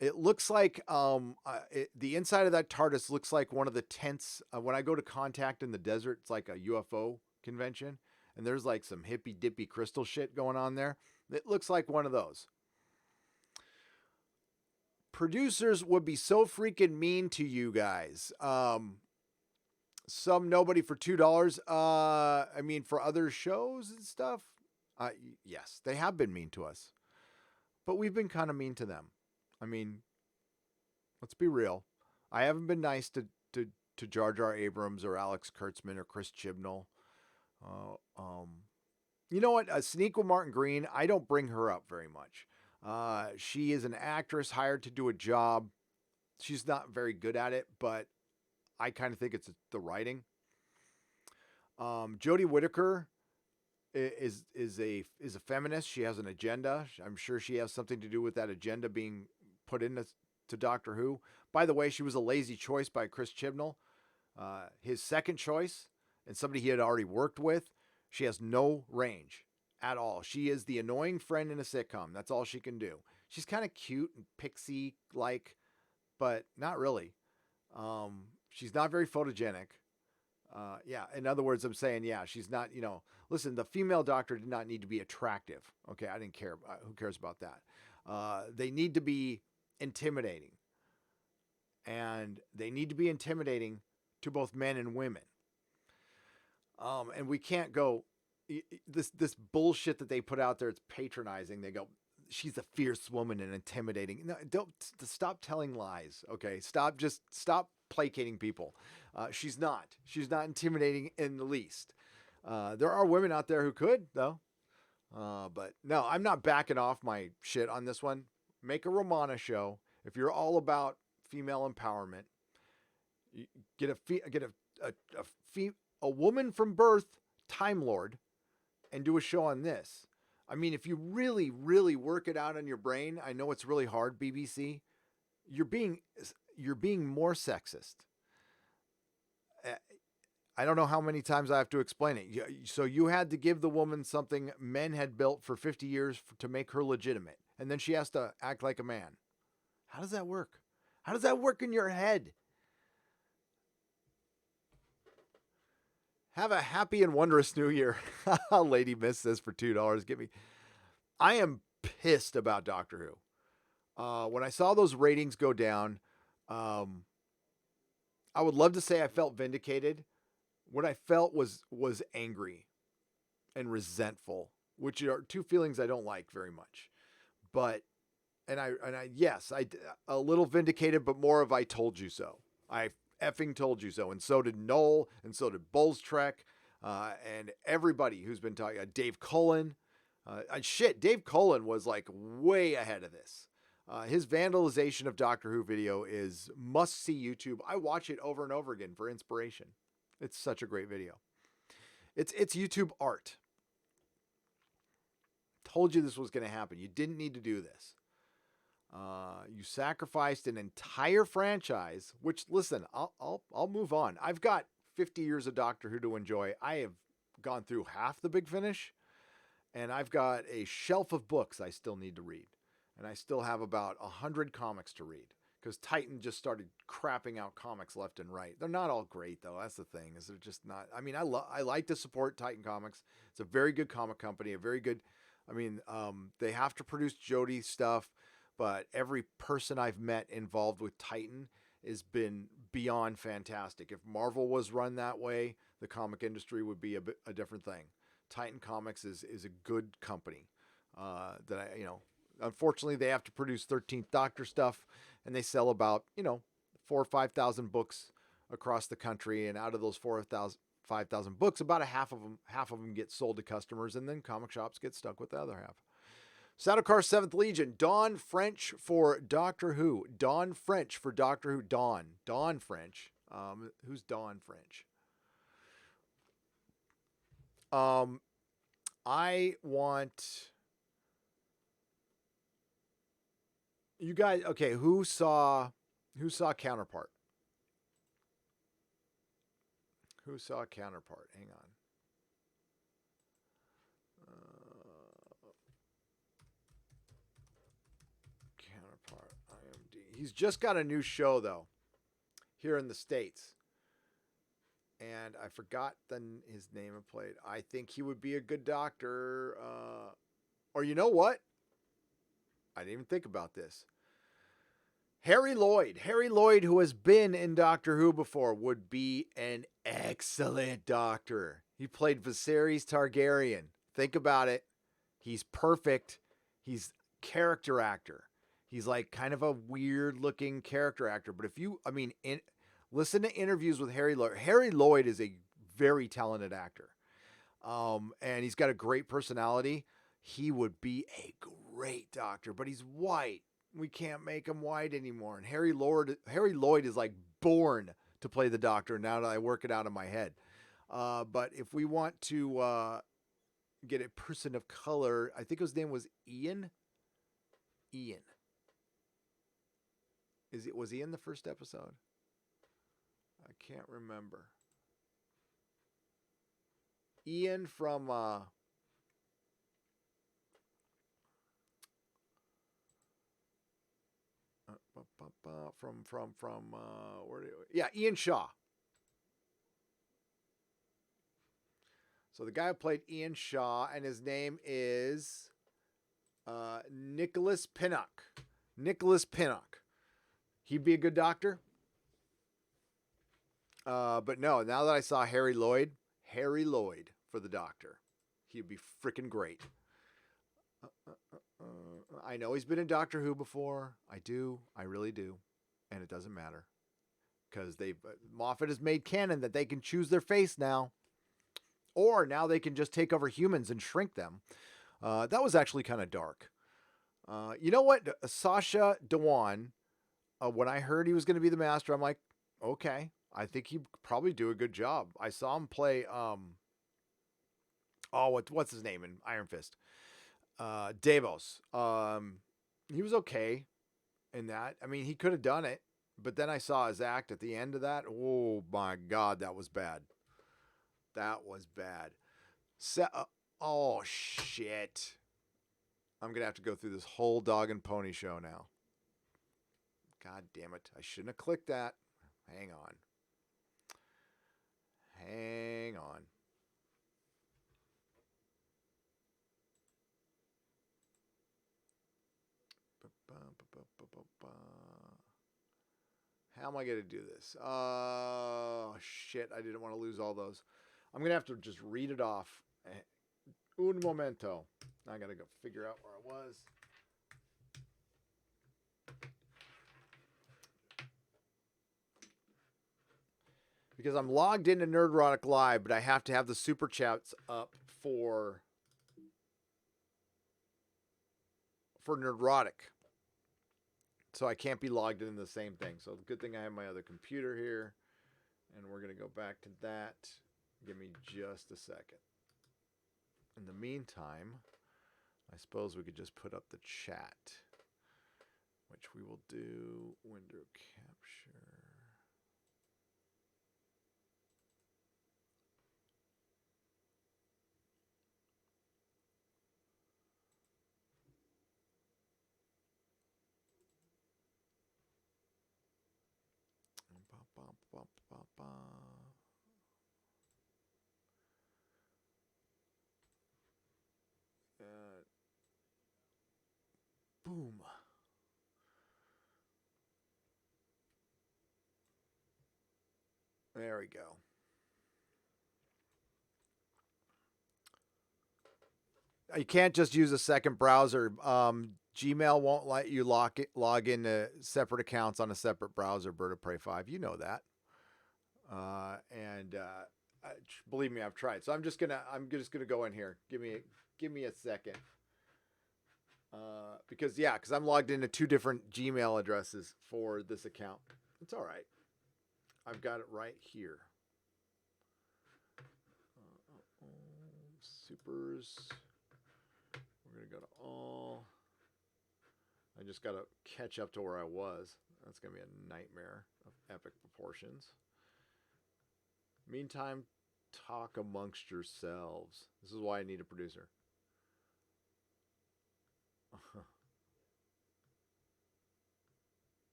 It looks like the inside of that TARDIS looks like one of the tents. When I go to Contact in the desert, it's like a UFO convention, and there's like some hippy dippy crystal shit going on there. It looks like one of those. Producers would be so freaking mean to you guys. Some nobody for $2. I mean, for other shows and stuff. Yes, they have been mean to us, but we've been kind of mean to them. I mean, let's be real. I haven't been nice to Jar Jar Abrams or Alex Kurtzman or Chris Chibnall. You know what? Sonequa Martin Green, I don't bring her up very much. She is an actress hired to do a job. She's not very good at it, but I kind of think it's the writing. Jodie Whittaker is a feminist. She has an agenda. I'm sure she has something to do with that agenda being put into Doctor Who. By the way, she was a lazy choice by Chris Chibnall. His second choice, and somebody he had already worked with. She has no range at all. She is the annoying friend in a sitcom. That's all she can do. She's kind of cute and pixie-like, but not really. She's not very photogenic. Yeah. In other words, I'm saying, yeah, she's not, listen, the female doctor did not need to be attractive. Okay. I didn't care. Who cares about that? They need to be intimidating, and they need to be intimidating to both men and women. And we can't go this bullshit that they put out there. It's patronizing. They go, she's a fierce woman and intimidating. No, don't stop telling lies. Okay. Stop placating people. She's not intimidating in the least. There are women out there who could though. But no, I'm not backing off my shit on this one. Make a Romana show. If you're all about female empowerment, get a woman from birth, Time Lord, and do a show on this. I mean, if you really, really work it out in your brain, I know it's really hard, BBC. You're being more sexist. I don't know how many times I have to explain it. So you had to give the woman something men had built for 50 years to make her legitimate. And then she has to act like a man. How does that work? How does that work in your head? Have a happy and wondrous new year. Lady Miss says for $2. Get me. I am pissed about Doctor Who. When I saw those ratings go down, I would love to say I felt vindicated. What I felt was angry and resentful, which are two feelings I don't like very much. But yes, I a little vindicated, but more of I told you so. I effing told you so, and so did Noel, and so did Bulls Trek, and everybody who's been talking. Dave Cullen, Dave Cullen was like way ahead of this. His vandalization of Doctor Who video is must see YouTube. I watch it over and over again for inspiration. It's such a great video. It's YouTube art. Told you this was going to happen. You didn't need to do this. You sacrificed an entire franchise, which listen, I'll move on. I've got 50 years of Doctor Who to enjoy. I have gone through half the Big Finish, and I've got a shelf of books I still need to read. And I still have about 100 comics to read because Titan just started crapping out comics left and right. They're not all great though. That's the thing, is they're just not. I mean, I like to support Titan Comics. It's a very good comic company, a very good. I mean, they have to produce Jodie stuff, but every person I've met involved with Titan has been beyond fantastic. If Marvel was run that way, the comic industry would be a different thing. Titan Comics is a good company that unfortunately, they have to produce 13th Doctor stuff, and they sell about 4,000 or 5,000 books across the country. And out of those 4,000, 5,000 books, about half of them get sold to customers, and then comic shops get stuck with the other half. Sadokar 7th Legion, Dawn French for Doctor Who. Dawn French for Doctor Who. Dawn French. Who's Dawn French? I want. You guys, okay, who saw Counterpart? Who saw Counterpart? Hang on. Counterpart, IMD. He's just got a new show, though, here in the States. And I forgot his name and played. I think he would be a good doctor. Or you know what? I didn't even think about this. Harry Lloyd, who has been in Doctor Who before, would be an excellent doctor. He played Viserys Targaryen. Think about it. He's perfect. He's character actor. He's like kind of a weird looking character actor. But listen to interviews with Harry Lloyd. Harry Lloyd is a very talented actor. And he's got a great personality. He would be a great doctor, but he's white. We can't make him white anymore. And Harry Lloyd is like born to play the Doctor now that I work it out in my head. But if we want to get a person of color, I think his name was Ian. Was he in the first episode? I can't remember. Ian from Ian Shaw. So the guy who played Ian Shaw, and his name is Nicholas Pinnock. Nicholas Pinnock. He'd be a good doctor. But no, now that I saw Harry Lloyd for the doctor, he'd be freaking great. I know he's been in Doctor Who before. I really do. And it doesn't matter. Because Moffat has made canon that they can choose their face now. Or now they can just take over humans and shrink them. That was actually kind of dark. You know what? Sacha Dhawan, when I heard he was going to be the Master, I'm like, okay, I think he'd probably do a good job. I saw him play, what's his name in Iron Fist? Davos. He was okay in that. I mean, he could have done it, but then I saw his act at the end of that. Oh my God, that was bad. That was bad. Oh shit. I'm going to have to go through this whole dog and pony show now. God damn it. I shouldn't have clicked that. Hang on. How am I going to do this? Oh, shit. I didn't want to lose all those. I'm going to have to just read it off. Un momento. I got to go figure out where I was. Because I'm logged into Nerdrotic Live, but I have to have the super chats up for Nerdrotic. So I can't be logged in the same thing. So the good thing I have my other computer here. And we're going to go back to that. Give me just a second. In the meantime, I suppose we could just put up the chat, which we will do. Window capture. Boom. There we go. You can't just use a second browser. Gmail won't let you log into separate accounts on a separate browser. Bird of Prey 5, you know that. Believe me, I've tried. So I'm just gonna go in here. Give me a second. Because I'm logged into 2 different Gmail addresses for this account. It's all right. I've got it right here. Supers. We're going to go to all. I just got to catch up to where I was. That's going to be a nightmare of epic proportions. Meantime, talk amongst yourselves. This is why I need a producer.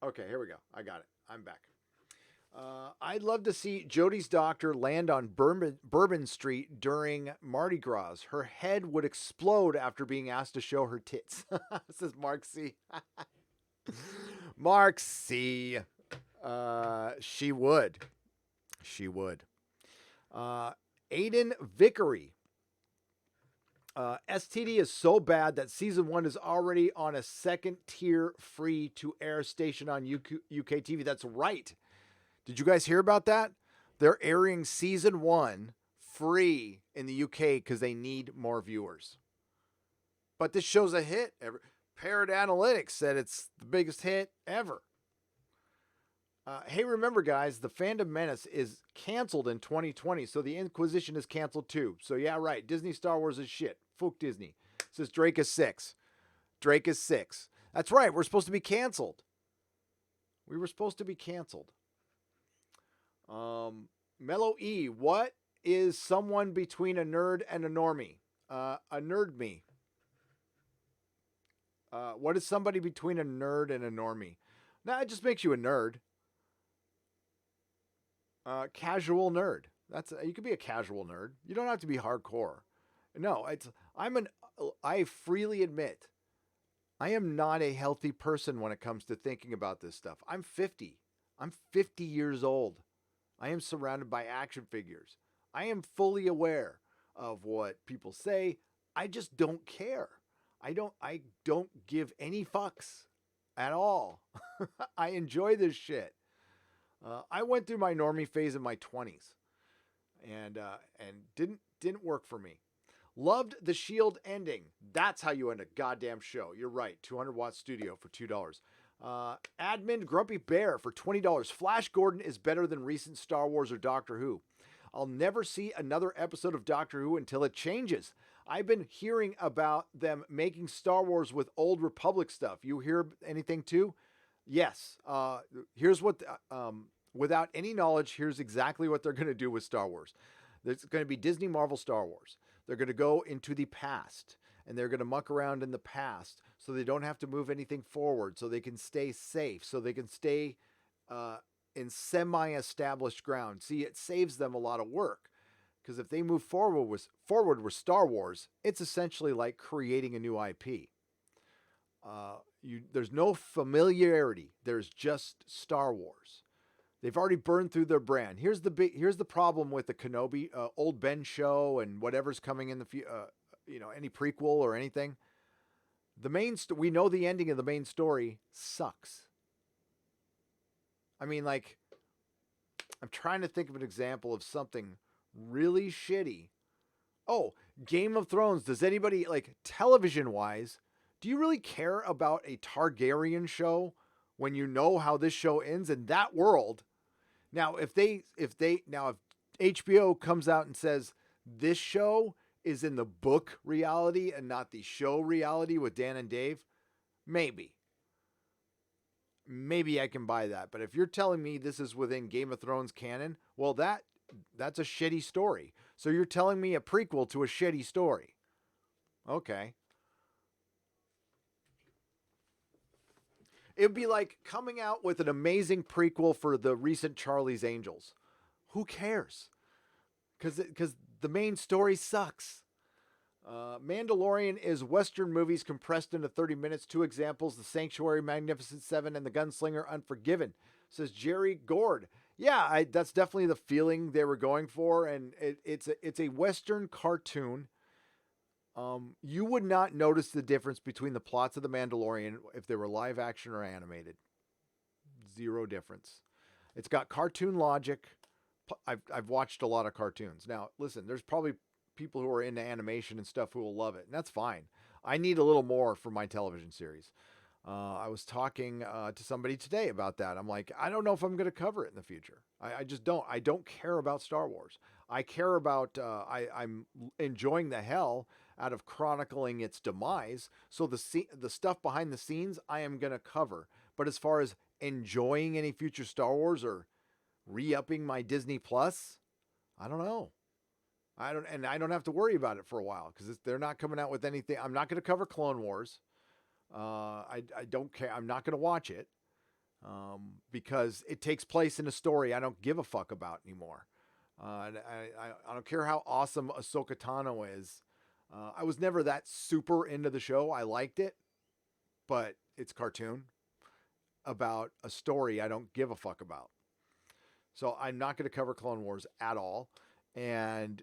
Okay, here we go. I got it. I'm back. I'd love to see Jodie's doctor land on Bourbon Street during Mardi Gras. Her head would explode after being asked to show her tits. Says Mark C. Mark C. She would. Aiden Vickery. STD is so bad that season 1 is already on a second tier free to air station on UK TV. That's right. Did you guys hear about that? They're airing season 1 free in the UK because they need more viewers. But this show's a hit. Parrot Analytics said it's the biggest hit ever. Hey, remember, guys, the Fandom Menace is canceled in 2020, so the Inquisition is canceled too. So yeah, right. Disney Star Wars is shit. Fuck Disney. It says Drake is 6. Drake is 6. That's right. We're supposed to be canceled. We were supposed to be canceled. Mellow E, what is someone between a nerd and a normie? A nerd me. What is somebody between a nerd and a normie? Nah, it just makes you a nerd. Casual nerd. You could be a casual nerd. You don't have to be hardcore. No, I freely admit I am not a healthy person when it comes to thinking about this stuff. I'm 50. I'm 50 years old. I am surrounded by action figures. I am fully aware of what people say. I just don't care. I don't give any fucks at all. I enjoy this shit. I went through my normie phase in my 20s and didn't work for me. Loved the Shield ending. That's how you end a goddamn show. You're right. 200-watt studio for $2. Admin Grumpy Bear for $20. Flash Gordon is better than recent Star Wars or Doctor Who. I'll never see another episode of Doctor Who until it changes. I've been hearing about them making Star Wars with Old Republic stuff. You hear anything too? Yes. Here's what, without any knowledge, here's exactly what they're going to do with Star Wars. There's going to be Disney Marvel Star Wars. They're going to go into the past and they're going to muck around in the past so they don't have to move anything forward, so they can stay safe, so they can stay in semi-established ground. See, it saves them a lot of work because if they move forward with Star Wars, it's essentially like creating a new IP. There's no familiarity. There's just Star Wars. They've already burned through their brand. Here's the problem with the Kenobi, Old Ben show and whatever's coming in the any prequel or anything. We know the ending of the main story sucks. I mean, like, I'm trying to think of an example of something really shitty. Oh, Game of Thrones. Does anybody, like, television-wise, do you really care about a Targaryen show when you know how this show ends in that world? Now, if HBO comes out and says this show is in the book reality and not the show reality with Dan and Dave, maybe I can buy that. But if you're telling me this is within Game of Thrones canon, well, that's a shitty story. So you're telling me a prequel to a shitty story. Okay. It would be like coming out with an amazing prequel for the recent Charlie's Angels. Who cares? Because the main story sucks. Mandalorian is Western movies compressed into 30 minutes. 2 examples, The Sanctuary, Magnificent Seven, and The Gunslinger, Unforgiven, says Jerry Gord. Yeah, that's definitely the feeling they were going for, and it's a Western cartoon. You would not notice the difference between the plots of The Mandalorian if they were live action or animated. Zero difference. It's got cartoon logic. I've watched a lot of cartoons. Now, listen, there's probably people who are into animation and stuff who will love it, and that's fine. I need a little more for my television series. I was talking to somebody today about that. I'm like, I don't know if I'm going to cover it in the future. I just don't. I don't care about Star Wars. I care about, I'm enjoying the hell out of chronicling its demise. So the stuff behind the scenes, I am going to cover. But as far as enjoying any future Star Wars or re-upping my Disney Plus, I don't know. I don't have to worry about it for a while because they're not coming out with anything. I'm not going to cover Clone Wars. I don't care. I'm not going to watch it because it takes place in a story I don't give a fuck about anymore. And I don't care how awesome Ahsoka Tano is. I was never that super into the show. I liked it, but it's cartoon about a story I don't give a fuck about. So I'm not going to cover Clone Wars at all. And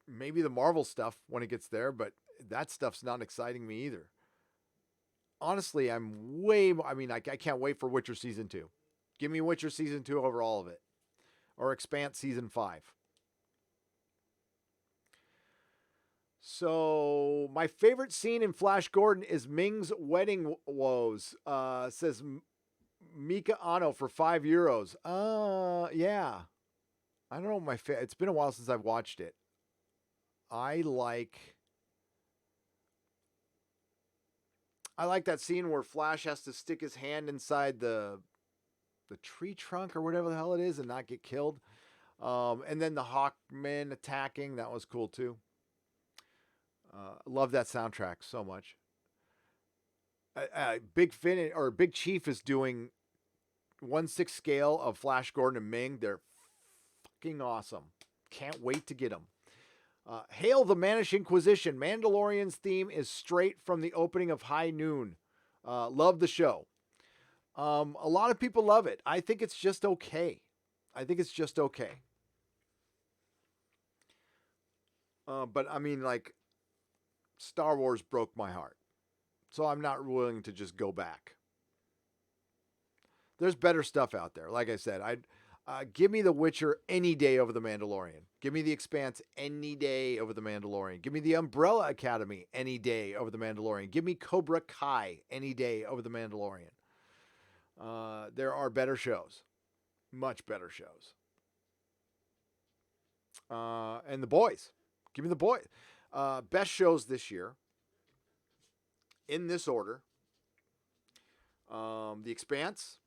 maybe the Marvel stuff when it gets there, but that stuff's not exciting me either. Honestly, I can't wait for Witcher Season 2. Give me Witcher Season 2 over all of it. Or Expanse Season 5. So, my favorite scene in Flash Gordon is Ming's wedding woes, says Mika Ano for €5. Yeah. I don't know it's been a while since I've watched it. I like that scene where Flash has to stick his hand inside the tree trunk or whatever the hell it is and not get killed. And then the Hawkmen attacking, that was cool too. Love that soundtrack so much. Big Chief is doing 1/6 scale of Flash Gordon and Ming. They're fucking awesome. Can't wait to get them. Hail the Manish Inquisition. Mandalorian's theme is straight from the opening of High Noon. Love the show. A lot of people love it. I think it's just okay. But I mean, like, Star Wars broke my heart. So I'm not willing to just go back. There's better stuff out there. Like I said, give me The Witcher any day over The Mandalorian. Give me The Expanse any day over The Mandalorian. Give me The Umbrella Academy any day over The Mandalorian. Give me Cobra Kai any day over The Mandalorian. There are better shows. Much better shows. And The Boys. Give me The Boys. Best shows this year. In this order. The Expanse.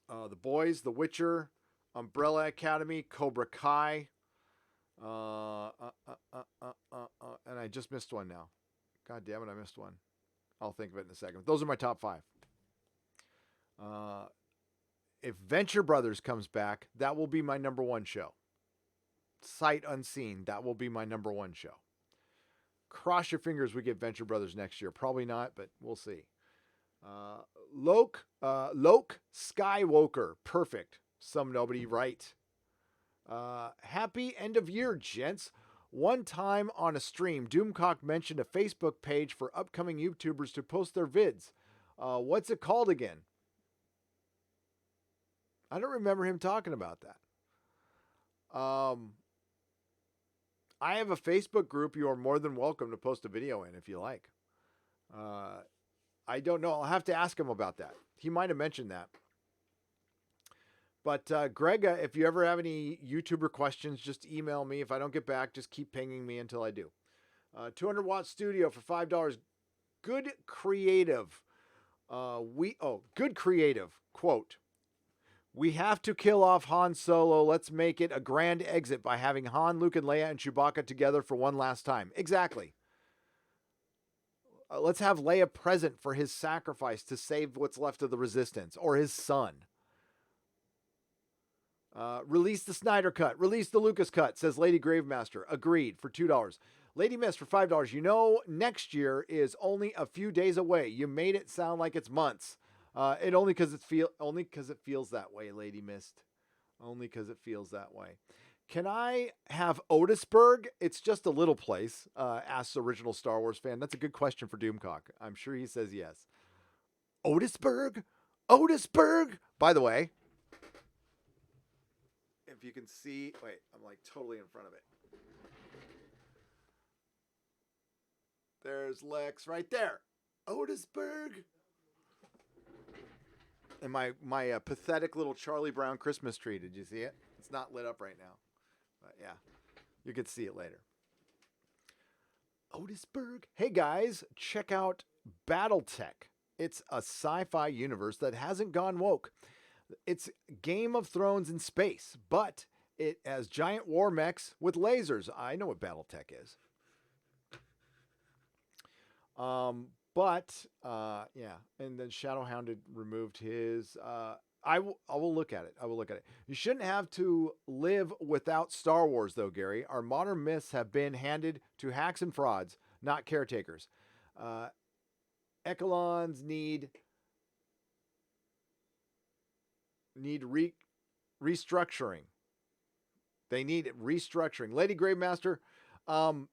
The Boys, The Witcher, Umbrella Academy, Cobra Kai, and I just missed one now. God damn it, I missed one. I'll think of it in a second. Those are my top 5. If Venture Brothers comes back, that will be my number 1 show. Sight unseen, that will be my number 1 show. Cross your fingers we get Venture Brothers next year. Probably not, but we'll see. Loke Skywalker. Perfect. Some nobody right. Happy end of year, gents. One time on a stream, Doomcock mentioned a Facebook page for upcoming YouTubers to post their vids. What's it called again? I don't remember him talking about that. I have a Facebook group you are more than welcome to post a video in if you like. I don't know. I'll have to ask him about that. He might have mentioned that. But Greg, if you ever have any YouTuber questions, just email me. If I don't get back, just keep pinging me until I do. 200-watt studio for $5. Good creative. Good creative. Quote, we have to kill off Han Solo. Let's make it a grand exit by having Han, Luke, and Leia and Chewbacca together for one last time. Exactly. Let's have Leia present for his sacrifice to save what's left of the Resistance, or his son. Release the Snyder Cut. Release the Lucas Cut, says Lady Gravemaster. Agreed, for $2. Lady Mist for $5. You know, next year is only a few days away. You made it sound like it's months. And only because it feels that way, Lady Mist. Only because it feels that way. Can I have Otisburg? It's just a little place, asks original Star Wars fan. That's a good question for Doomcock. I'm sure he says yes. Otisburg? Otisburg? By the way, if you can see, wait, I'm like totally in front of it. There's Lex right there. Otisburg. And my pathetic little Charlie Brown Christmas tree. Did you see it? It's not lit up right now. But yeah, you could see it later. Otisburg. Hey guys, check out Battletech. It's a sci-fi universe that hasn't gone woke. It's Game of Thrones in space, but it has giant war mechs with lasers. I know what Battletech is. Yeah, and then Shadowhound had removed his. I will look at it. You shouldn't have to live without Star Wars, though, Gary. Our modern myths have been handed to hacks and frauds, not caretakers. Echelons need restructuring. They need restructuring. Lady Gravemaster, but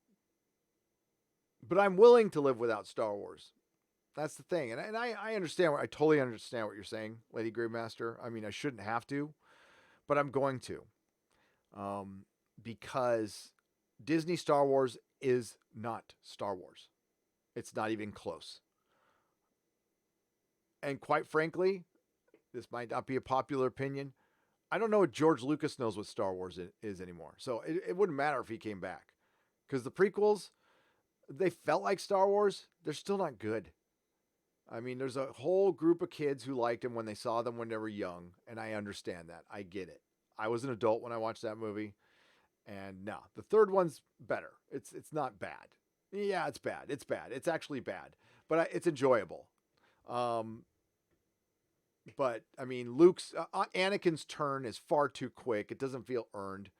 I'm willing to live without Star Wars. That's the thing. And I understand. I totally understand what you're saying, Lady Gravemaster. I mean, I shouldn't have to, but I'm going to. Because Disney Star Wars is not Star Wars. It's not even close. And quite frankly, this might not be a popular opinion. I don't know if George Lucas knows what Star Wars is anymore. So it wouldn't matter if he came back. Because the prequels, they felt like Star Wars. They're still not good. I mean, there's a whole group of kids who liked them when they saw them when they were young. And I understand that. I get it. I was an adult when I watched that movie. And no, the third one's better. It's not bad. Yeah, it's bad. It's bad. It's actually bad. But it's enjoyable. But I mean, Luke's Anakin's turn is far too quick. It doesn't feel earned.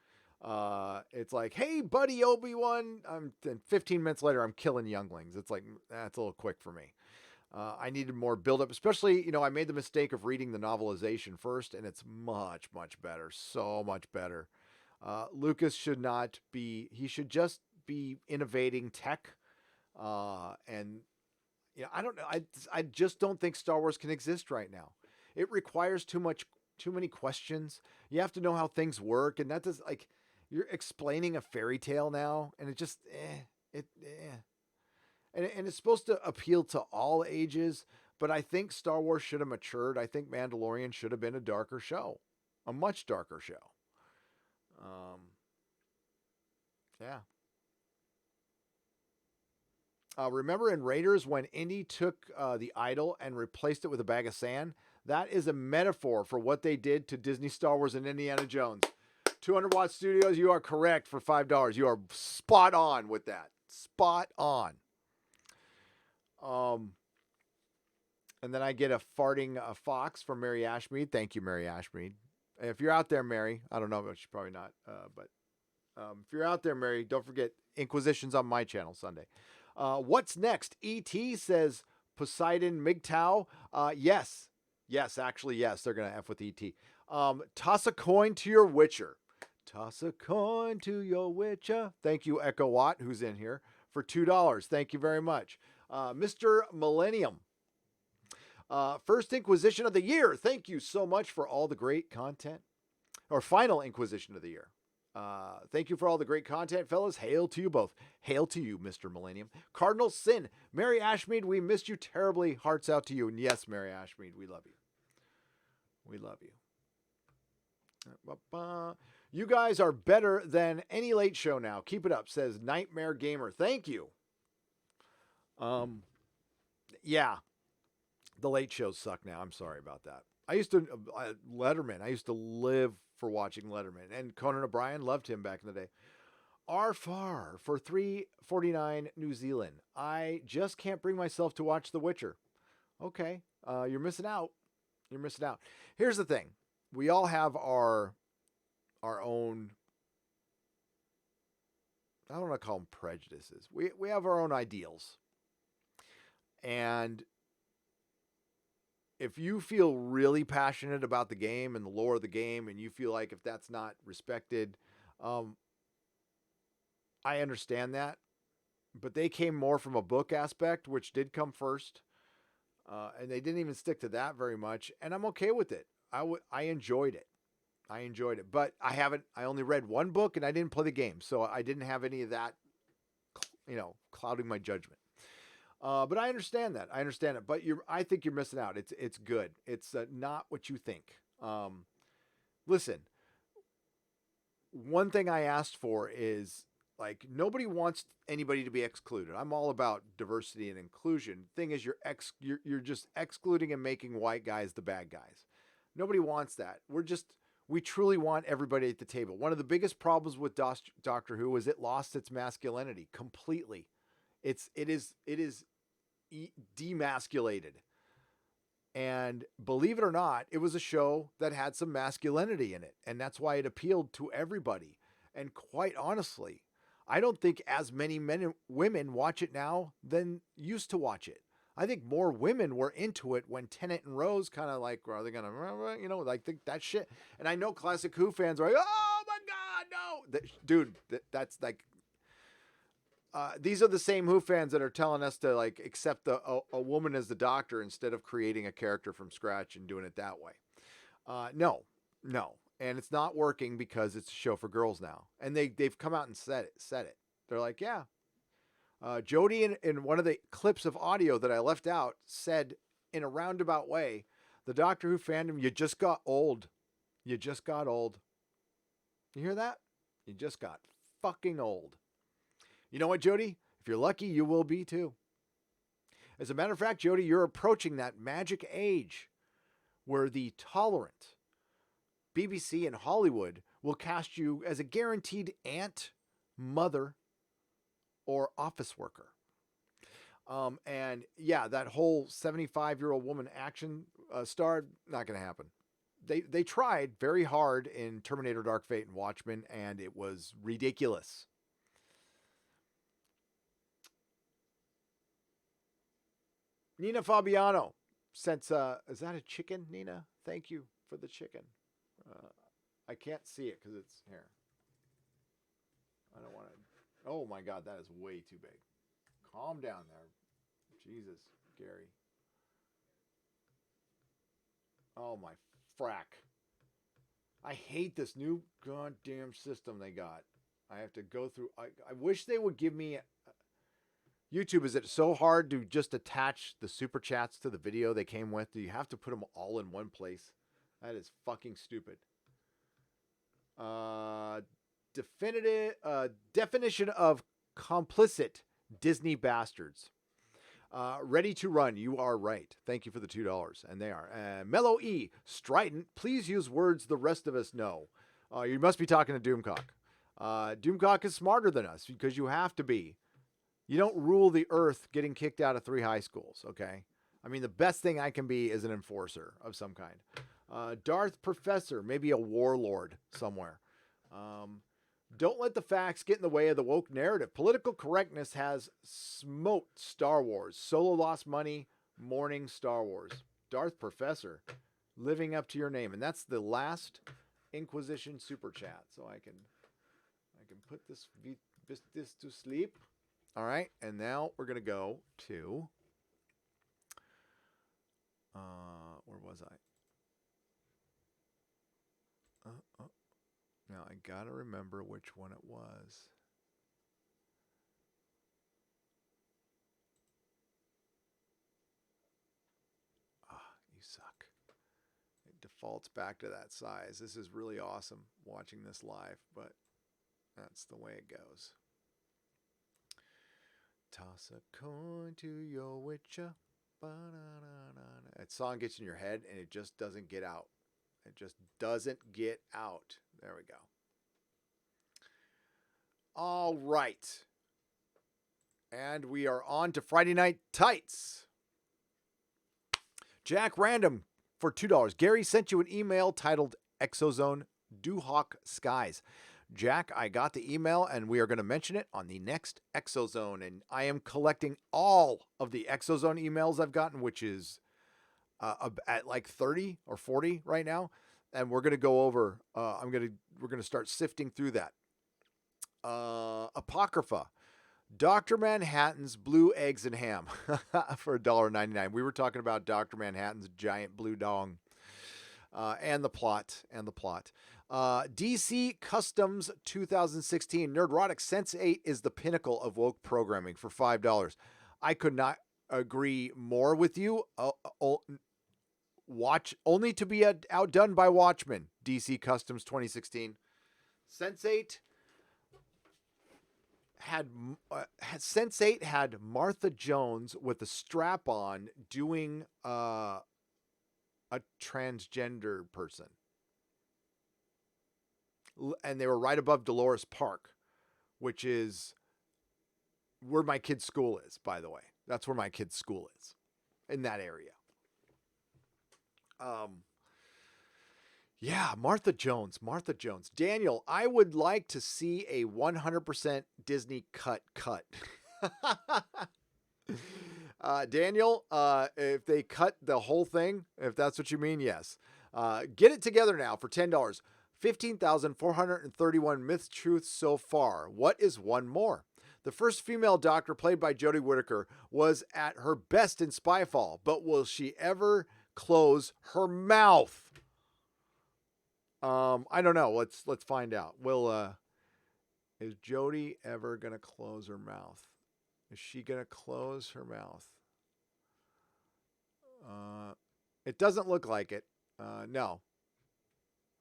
It's like, hey, buddy, Obi-Wan. Then 15 minutes later, I'm killing younglings. It's like, that's a little quick for me. I needed more build-up, especially, I made the mistake of reading the novelization first, and it's much, much better. So much better. Lucas should not be, he should just be innovating tech. And, I don't know. I just don't think Star Wars can exist right now. It requires too many questions. You have to know how things work. And that does, like, you're explaining a fairy tale now, and it just, And it's supposed to appeal to all ages, but I think Star Wars should have matured. I think Mandalorian should have been a darker show, a much darker show. Yeah. Remember in Raiders when Indy took the idol and replaced it with a bag of sand? That is a metaphor for what they did to Disney Star Wars and Indiana Jones. 200 Watt Studios, you are correct for $5. You are spot on with that. Spot on. And then I get a farting fox from Mary Ashmead. Thank you, Mary Ashmead. If you're out there, Mary, I don't know, but she's probably not. But if you're out there, Mary, don't forget Inquisition's on my channel Sunday. What's next? E.T. says Poseidon MGTOW. Yes, actually, yes. They're gonna F with E.T. Toss a coin to your Witcher. Toss a coin to your Witcher. Thank you, Echo Watt, who's in here, for $2. Thank you very much. Mr. Millennium. First Inquisition of the year. Thank you so much for all the great content. Or final Inquisition of the year. Thank you for all the great content, fellas. Hail to you both. Hail to you, Mr. Millennium. Cardinal Sin. Mary Ashmead, we missed you terribly. Hearts out to you. And yes, Mary Ashmead, we love you. We love you. You guys are better than any late show now. Keep it up, says Nightmare Gamer. Thank you. Yeah, the late shows suck now. I'm sorry about that. I used to, Letterman, I used to live for watching Letterman, and Conan O'Brien, loved him back in the day. R-Far for $3.49 New Zealand. I just can't bring myself to watch The Witcher. Okay, you're missing out. You're missing out. Here's the thing. We all have our own, I don't want to call them prejudices. We have our own ideals. And if you feel really passionate about the game and the lore of the game, and you feel like if that's not respected, I understand that. But they came more from a book aspect, which did come first. And they didn't even stick to that very much. And I'm okay with it. I enjoyed it. I enjoyed it. But I only read one book and I didn't play the game. So I didn't have any of that, clouding my judgment. But I understand that. I understand it. But I think you're missing out. It's good. It's not what you think. Listen, one thing I asked for is, like, nobody wants anybody to be excluded. I'm all about diversity and inclusion. Thing is, you're just excluding and making white guys the bad guys. Nobody wants that. We truly want everybody at the table. One of the biggest problems with Doctor Who is it lost its masculinity completely. It is demasculated. And believe it or not, it was a show that had some masculinity in it. And that's why it appealed to everybody. And quite honestly, I don't think as many men and women watch it now than used to watch it. I think more women were into it when Tennant and Rose kind of like, are they going to, like think that shit. And I know classic Who fans are like, oh my God, no. Dude, that's like, these are the same Who fans that are telling us to like accept a woman as the Doctor instead of creating a character from scratch and doing it that way. No. And it's not working because it's a show for girls now. And they've come out and said it. They're like, yeah. Jodie in one of the clips of audio that I left out said in a roundabout way, the Doctor Who fandom, you just got old. You just got old. You hear that? You just got fucking old. You know what, Jodie? If you're lucky, you will be too. As a matter of fact, Jodie, you're approaching that magic age where the tolerant BBC and Hollywood will cast you as a guaranteed aunt, mother, or office worker. And yeah, that whole 75-year-old woman action star. Not going to happen. They tried very hard in Terminator Dark Fate and Watchmen, and it was ridiculous. Nina Fabiano sent, is that a chicken, Nina? Thank you for the chicken. I can't see it because it's here. I don't want to. Oh my God, that is way too big. Calm down there. Jesus, Gary. Oh my frack. I hate this new goddamn system they got. I have to go through. I wish they would give me. YouTube, is it so hard to just attach the super chats to the video they came with? Do you have to put them all in one place? That is fucking stupid. Definition of complicit Disney bastards. Ready to run. You are right. Thank you for the $2. And they are. Mellow E. Strident. Please use words the rest of us know. You must be talking to Doomcock. Doomcock is smarter than us because you have to be. You don't rule the earth getting kicked out of 3 high schools, okay? I mean, the best thing I can be is an enforcer of some kind. Darth Professor, maybe a warlord somewhere. Don't let the facts get in the way of the woke narrative. Political correctness has smoked Star Wars. Solo lost money, mourning Star Wars. Darth Professor, living up to your name. And that's the last Inquisition super chat. So I can put this to sleep. All right, and now we're going to go to, where was I? Now, I got to remember which one it was. You suck. It defaults back to that size. This is really awesome watching this live, but that's the way it goes. Toss a coin to your witcher. That song gets in your head and it just doesn't get out. It just doesn't get out. There we go. All right. And we are on to Friday Night Tights. Jack Random for $2. Gary sent you an email titled Exozone Duhawk Skies. Jack, I got the email and we are going to mention it on the next Exozone. And I am collecting all of the Exozone emails I've gotten, which is at like 30 or 40 right now. And we're going to go over, we're going to start sifting through that. Apocrypha. Dr. Manhattan's Blue Eggs and Ham for $1.99. We were talking about Dr. Manhattan's giant blue dong. And the plot. DC Customs 2016 Nerdrotic Sense8 is the pinnacle of woke programming for $5. I could not agree more with you. Watch only to be outdone by Watchmen. DC Customs 2016. Sense8 had Martha Jones with a strap on doing a transgender person. And they were right above Dolores Park, which is where my kid's school is, by the way. That's where my kid's school is, in that area. Yeah, Martha Jones. Daniel, I would like to see a 100% Disney cut. Daniel, if they cut the whole thing, if that's what you mean, yes. Get it together now for $10. 15,431 myth truths so far. What is one more? The first female doctor, played by Jodie Whittaker, was at her best in Spyfall, but will she ever close her mouth? I don't know. Let's find out. Is Jodie ever gonna close her mouth? Is she gonna close her mouth? It doesn't look like it. No.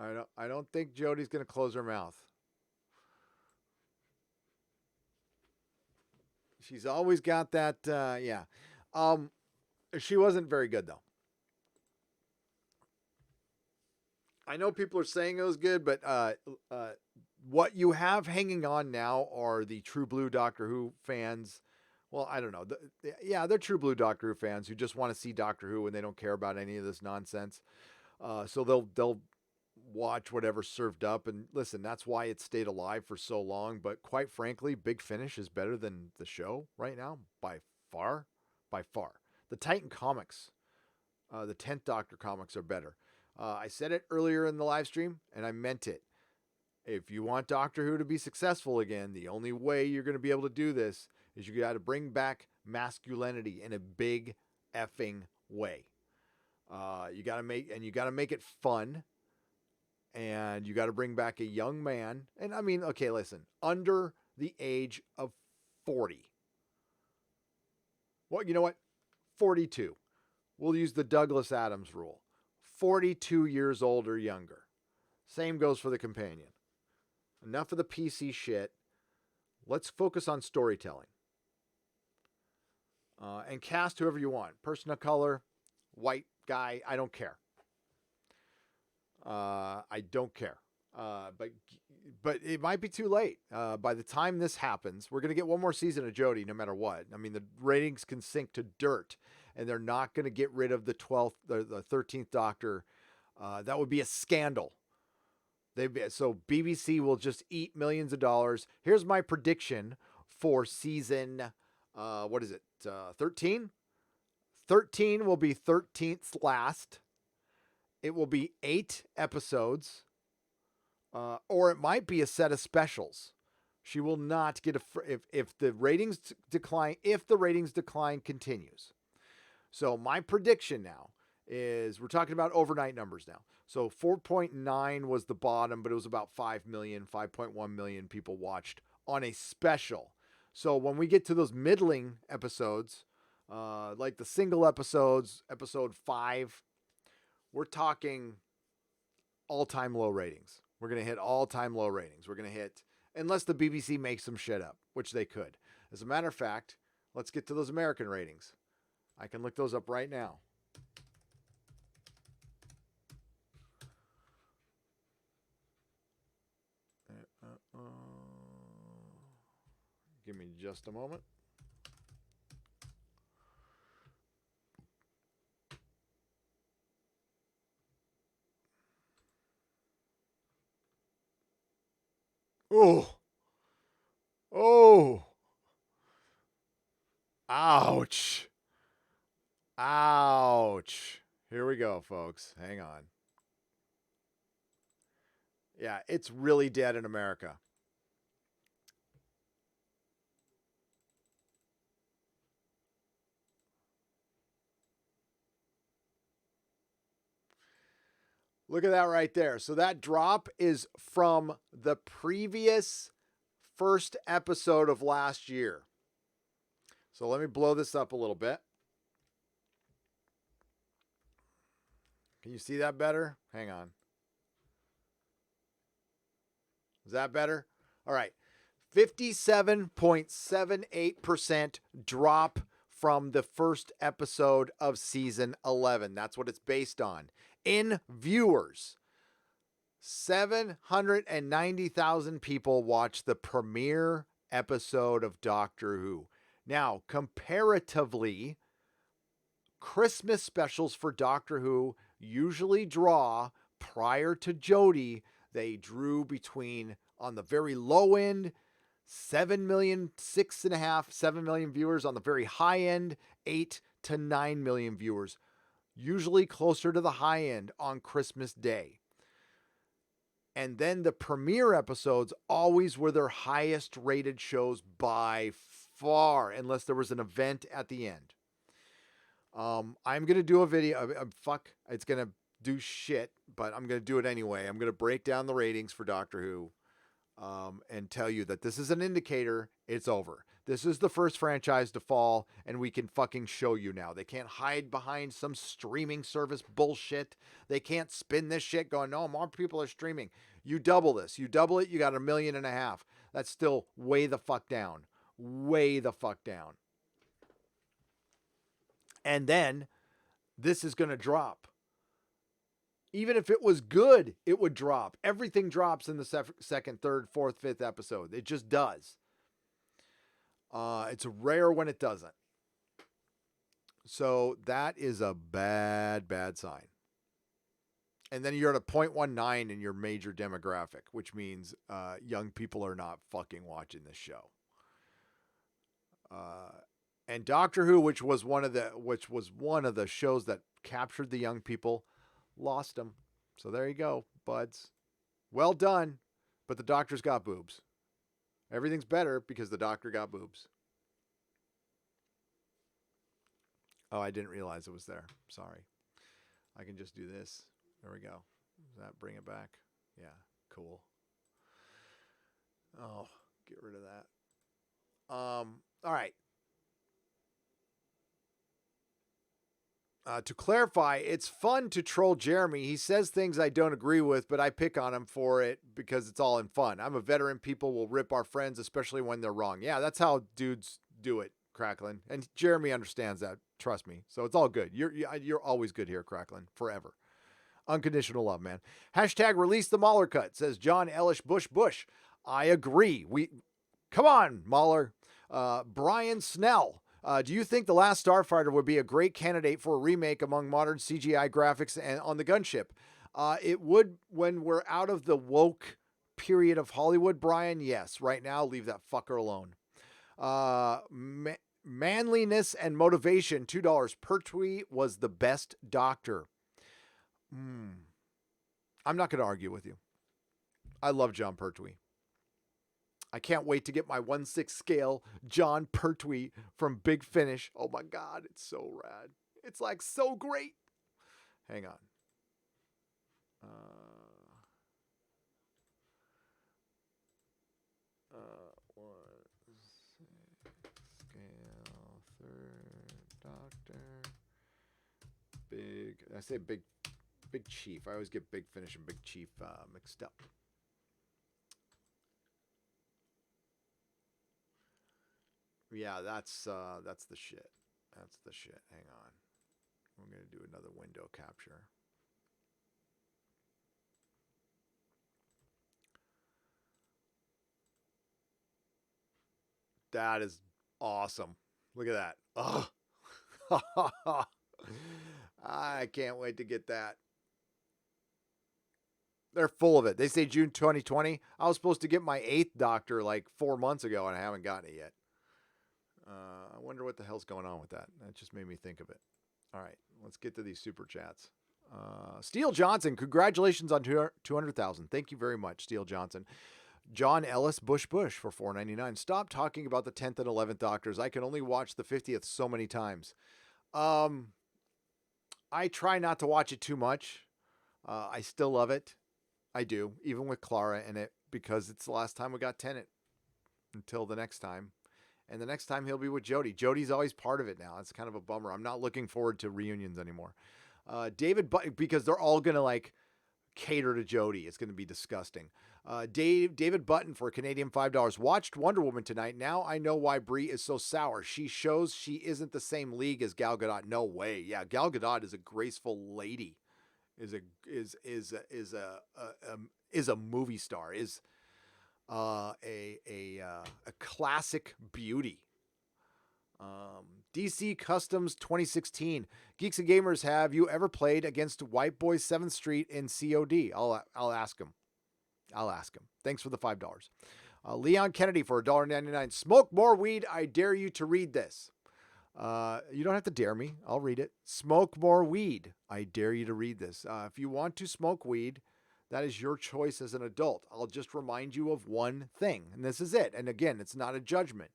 I don't think Jodie's gonna close her mouth. She's always got that. Yeah. She wasn't very good though. I know people are saying it was good, but what you have hanging on now are the True Blue Doctor Who fans Well, I don't know. Yeah, they're true blue Doctor Who fans who just want to see Doctor Who and they don't care about any of this nonsense. So they'll watch whatever's served up. And listen, that's why it stayed alive for so long. But quite frankly, Big Finish is better than the show right now by far, by far. The Titan comics, the 10th Doctor comics are better. I said it earlier in the live stream, and I meant it. If you want Doctor Who to be successful again, the only way you're going to be able to do this is you got to bring back masculinity in a big effing way. You got to make it fun, and you got to bring back a young man. And I mean, okay, listen, under the age of 40. Well, you know what? 42. We'll use the Douglas Adams rule. 42 years old or younger. Same goes for the companion. Enough of the PC shit. Let's focus on storytelling. And cast whoever you want. Person of color, white guy, I don't care. I don't care. But it might be too late. By the time this happens, we're going to get one more season of Jodie no matter what. I mean, the ratings can sink to dirt, and they're not going to get rid of the 13th Doctor. That would be a scandal. So BBC will just eat millions of dollars. Here's my prediction for season, 13? 13 will be 13th last. It will be 8 episodes. Or it might be a set of specials. She will not get if the ratings decline, if the ratings decline continues. So my prediction now is we're talking about overnight numbers now. So 4.9 was the bottom, but it was about 5 million, 5.1 million people watched on a special. So when we get to those middling episodes, like the single episodes, episode 5, we're talking all-time low ratings. We're going to hit all-time low ratings. We're going to hit, unless the BBC makes some shit up, which they could. As a matter of fact, let's get to those American ratings. I can look those up right now. Give me just a moment. Oh. Oh. Ouch. Ouch. Here we go, folks. Hang on. Yeah, it's really dead in America. Look at that right there. So that drop is from the previous first episode of last year. So let me blow this up a little bit. Can you see that better? Hang on. Is that better? All right. 57.78% drop from the first episode of season 11. That's what it's based on. In viewers, 790,000 people watched the premiere episode of Doctor Who. Now, comparatively, Christmas specials for Doctor Who usually draw, prior to Jodie, they drew between, on the very low end, 7 million, 6.5, 7 million viewers. On the very high end, 8 to 9 million viewers. Usually closer to the high end on Christmas Day. And then the premiere episodes always were their highest rated shows by far, unless there was an event at the end. I'm going to do a video. It's going to do shit, but I'm going to do it anyway. I'm going to break down the ratings for Doctor Who and tell you that this is an indicator it's over. This is the first franchise to fall, and we can fucking show you now. They can't hide behind some streaming service bullshit. They can't spin this shit going, no, more people are streaming. You double this. You double it, you got 1.5 million. That's still way the fuck down. Way the fuck down. And then this is going to drop. Even if it was good, it would drop. Everything drops in the second, third, fourth, fifth episode. It just does. It's rare when it doesn't. So that is a bad, bad sign. And then you're at a 0.19 in your major demographic, which means young people are not fucking watching this show. And Doctor Who, which was one of the shows that captured the young people, lost them. So there you go, buds. Well done, but the Doctor's got boobs. Everything's better because the Doctor got boobs. Oh, I didn't realize it was there. Sorry. I can just do this. There we go. Does that bring it back? Yeah, cool. Oh, get rid of that. All right. To clarify, it's fun to troll Jeremy. He says things I don't agree with, but I pick on him for it because it's all in fun. I'm a veteran. People will rip our friends, especially when they're wrong. Yeah, that's how dudes do it, Cracklin. And Jeremy understands that. Trust me. So it's all good. You're always good here, Cracklin. Forever. Unconditional love, man. Hashtag release the Mahler cut, says John Elish Bush. I agree. Come on, Mahler. Brian Snell. Do you think The Last Starfighter would be a great candidate for a remake among modern CGI graphics and on the gunship? It would when we're out of the woke period of Hollywood, Brian. Yes. Right now, leave that fucker alone. Manliness and motivation, $2. Pertwee was the best Doctor. I'm not going to argue with you. I love John Pertwee. I can't wait to get my 1/6 scale John Pertwee from Big Finish. Oh my God, it's so rad. It's like so great. Hang on. Scale, third Doctor. Big. I say Big Chief. I always get Big Finish and Big Chief mixed up. Yeah, that's the shit. That's the shit. Hang on. I'm going to do another window capture. That is awesome. Look at that. Oh. I can't wait to get that. They're full of it. They say June 2020. I was supposed to get my 8th Doctor like 4 months ago, and I haven't gotten it yet. I wonder what the hell's going on with that. That just made me think of it. All right, let's get to these super chats. Steele Johnson, congratulations on 200,000. Thank you very much, Steele Johnson. John Ellis Bush for $4.99. Stop talking about the 10th and 11th Doctors. I can only watch the 50th so many times. I try not to watch it too much. I still love it. I do, even with Clara in it, because it's the last time we got Tennant until the next time. And the next time he'll be with Jodie. Jodie's always part of it now. It's kind of a bummer. I'm not looking forward to reunions anymore. David, because they're all going to like cater to Jodie. It's going to be disgusting. David Button for Canadian $5. Watched Wonder Woman tonight. Now I know why Brie is so sour. She shows she isn't the same league as Gal Gadot. No way. Yeah, Gal Gadot is a graceful lady. Is a movie star. Is a classic beauty. DC Customs 2016. Geeks and Gamers, have you ever played against White Boy 7th Street in COD? I'll ask him. Thanks for the $5. Leon Kennedy for $1.99. Smoke more weed. I dare you to read this. You don't have to dare me. I'll read it. Smoke more weed. I dare you to read this. If you want to smoke weed, that is your choice as an adult. I'll just remind you of one thing, and this is it. And again, it's not a judgment.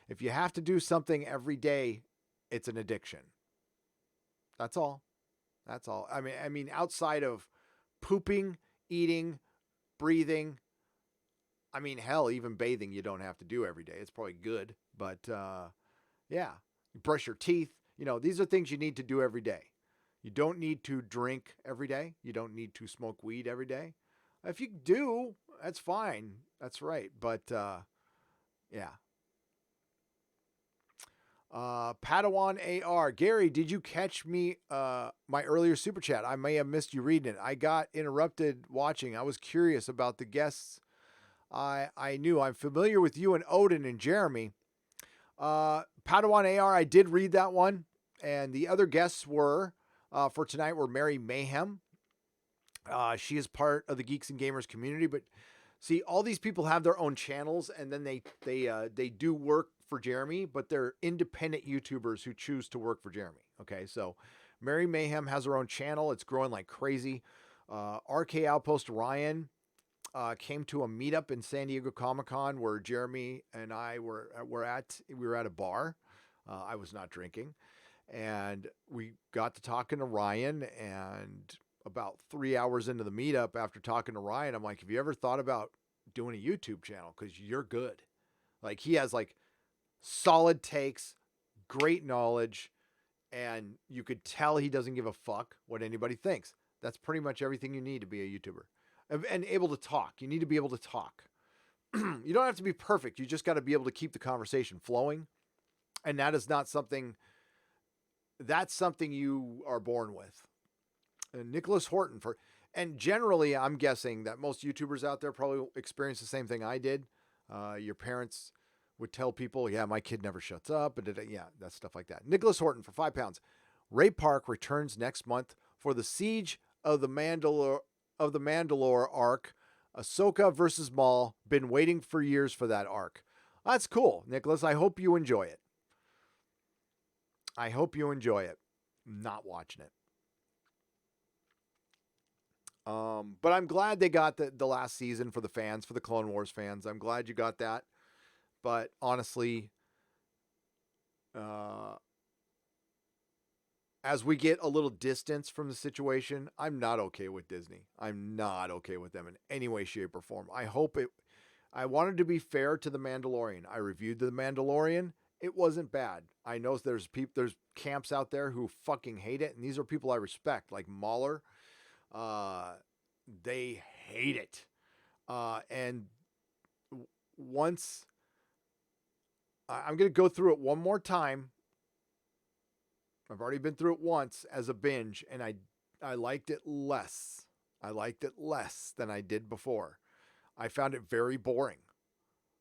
If you have to do something every day, it's an addiction. That's all. I mean, outside of pooping, eating, breathing, I mean, hell, even bathing you don't have to do every day. It's probably good, but yeah, you brush your teeth. You know, these are things you need to do every day. You don't need to drink every day. You don't need to smoke weed every day. If you do, that's fine. That's right. But yeah. Padawan AR. Gary, did you catch me my earlier super chat? I may have missed you reading it. I got interrupted watching. I was curious about the guests. I knew I'm familiar with you and Odin and Jeremy. Padawan AR, I did read that one. And the other guests were, for tonight, were Mary Mayhem. She is part of the Geeks and Gamers community, but see, all these people have their own channels, and then they do work for Jeremy, but they're independent YouTubers who choose to work for Jeremy. Okay, so Mary Mayhem has her own channel. It's growing like crazy. RK Outpost Ryan came to a meetup in San Diego Comic-Con where Jeremy and I were at. We were at a bar. I was not drinking, and we got to talking to Ryan. And about 3 hours into the meetup, after talking to Ryan, I'm like, "Have you ever thought about doing a YouTube channel? Because you're good." Like, he has like solid takes, great knowledge, and you could tell he doesn't give a fuck what anybody thinks. That's pretty much everything you need to be a YouTuber. And able to talk. You need to be able to talk. You don't have to be perfect. You just got to be able to keep the conversation flowing. And that is not something, that's something you are born with. And Nicholas Horton and generally I'm guessing that most YouTubers out there probably experience the same thing I did. Your parents would tell people, yeah, my kid never shuts up. And yeah, that's stuff like that. Nicholas Horton for £5. Ray Park returns next month for the Siege of the Mandalore arc. Ahsoka versus Maul. Been waiting for years for that arc. That's cool, Nicholas. I hope you enjoy it. Not watching it. But I'm glad they got the last season for the fans, for the Clone Wars fans. I'm glad you got that. But honestly, as we get a little distance from the situation, I'm not okay with Disney. I'm not okay with them in any way, shape, or form. I wanted to be fair to The Mandalorian. I reviewed The Mandalorian. It wasn't bad. I know there's camps out there who fucking hate it, and these are people I respect, like Mahler. They hate it. And once I'm going to go through it one more time. I've already been through it once as a binge, and I liked it less. I liked it less than I did before. I found it very boring.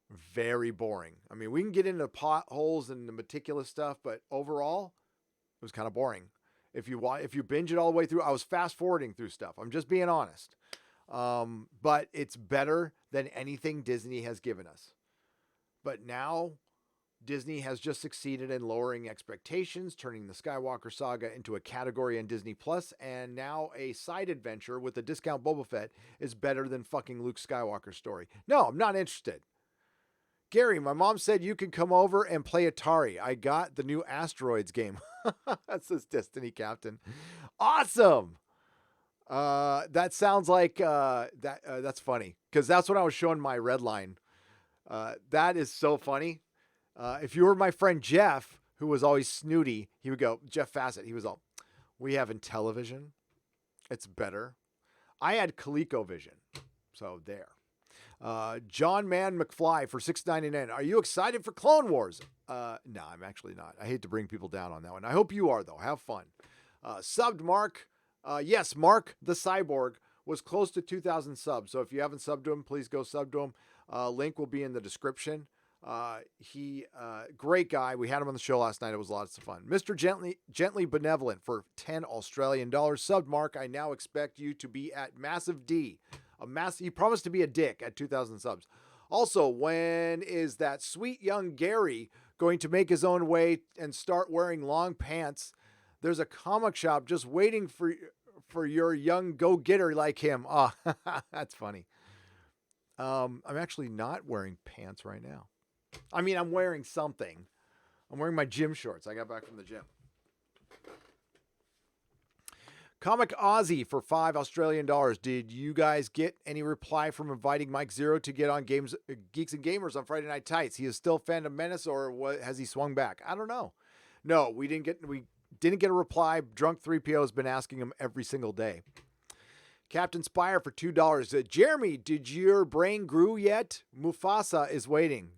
Very boring. I mean, we can get into potholes and the meticulous stuff, but overall, it was kind of boring. If you binge it all the way through, I was fast forwarding through stuff. I'm just being honest. But it's better than anything Disney has given us. But now Disney has just succeeded in lowering expectations, turning the Skywalker saga into a category on Disney Plus, and now a side adventure with a discount Boba Fett is better than fucking Luke Skywalker's story. No, I'm not interested. Gary, my mom said you can come over and play Atari. I got the new Asteroids game. That's this Destiny Captain. Awesome. That sounds like that's funny because that's what I was showing my red line. That is so funny. If you were my friend Jeff, who was always snooty, he would go, Jeff Fassett, he was all, we have Intellivision. It's better. I had ColecoVision. So there. John Man McFly for $6.99. Are you excited for Clone Wars? No, I'm actually not. I hate to bring people down on that one. I hope you are, though. Have fun. Subbed Mark. Yes, Mark the Cyborg was close to 2,000 subs. So if you haven't subbed to him, please go sub to him. Link will be in the description. Great guy. We had him on the show last night. It was lots of fun. Mr. Gently Benevolent for $10 Australian. Subbed Mark. I now expect you to be at Massive D. He promised to be a dick at 2,000 subs. Also, when is that sweet young Gary going to make his own way and start wearing long pants? There's a comic shop just waiting for your young go-getter like him. Oh, that's funny. I'm actually not wearing pants right now. I mean, I'm wearing something. I'm wearing my gym shorts. I got back from the gym. Comic Aussie for $5 Australian. Did you guys get any reply from inviting Mike Zero to get on Geeks and Gamers on Friday Night Tights? He is still Fandom Menace, or has he swung back? I don't know. No, we didn't get a reply. Drunk 3PO has been asking him every single day. Captain Spire for $2. Jeremy, did your brain grew yet? Mufasa is waiting.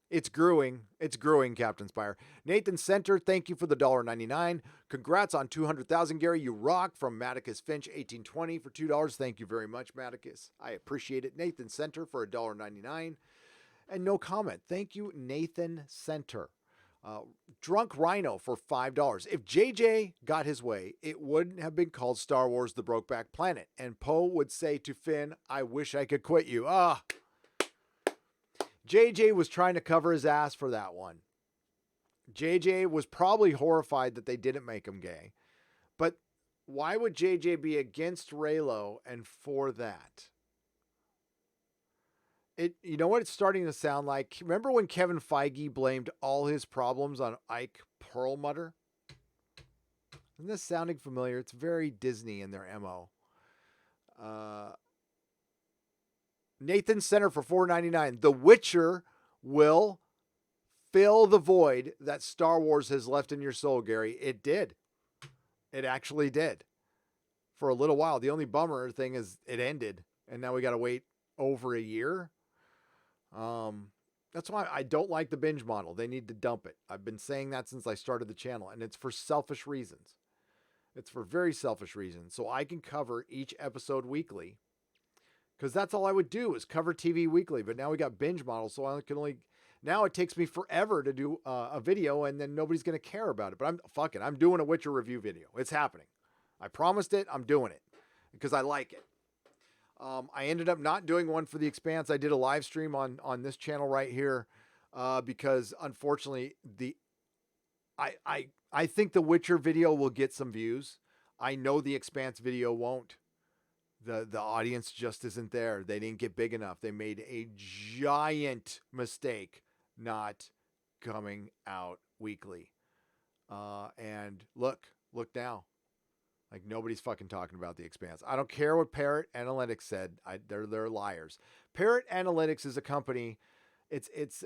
It's growing. It's growing, Captain Spire. Nathan Center, thank you for the $1.99. Congrats on 200,000, Gary. You rock. From Maticus Finch, 1820 for $2. Thank you very much, Maticus. I appreciate it. Nathan Center for $1.99. And no comment. Thank you, Nathan Center. Drunk Rhino for $5. If JJ got his way, it wouldn't have been called Star Wars The Brokeback Planet. And Poe would say to Finn, I wish I could quit you. JJ was trying to cover his ass for that one. JJ was probably horrified that they didn't make him gay. But why would JJ be against Reylo and for that? You know what it's starting to sound like? Remember when Kevin Feige blamed all his problems on Ike Perlmutter? Isn't this sounding familiar? It's very Disney in their MO. Nathan Center for $4.99. The Witcher will fill the void that Star Wars has left in your soul, Gary. It did. It actually did. For a little while. The only bummer thing is it ended. And now we got to wait over a year. That's why I don't like the binge model. They need to dump it. I've been saying that since I started the channel. And it's for selfish reasons. It's for very selfish reasons. So I can cover each episode weekly. Because that's all I would do is cover TV weekly. But now we got binge models. So I can only... Now it takes me forever to do a video and then nobody's going to care about it. But I'm doing a Witcher review video. It's happening. I promised it. I'm doing it because I like it. I ended up not doing one for The Expanse. I did a live stream on this channel right here because unfortunately I think the Witcher video will get some views. I know The Expanse video won't. The audience just isn't there. They didn't get big enough. They made a giant mistake not coming out weekly. And look now. Like nobody's fucking talking about The Expanse. I don't care what Parrot Analytics said. They're liars. Parrot Analytics is a company. It's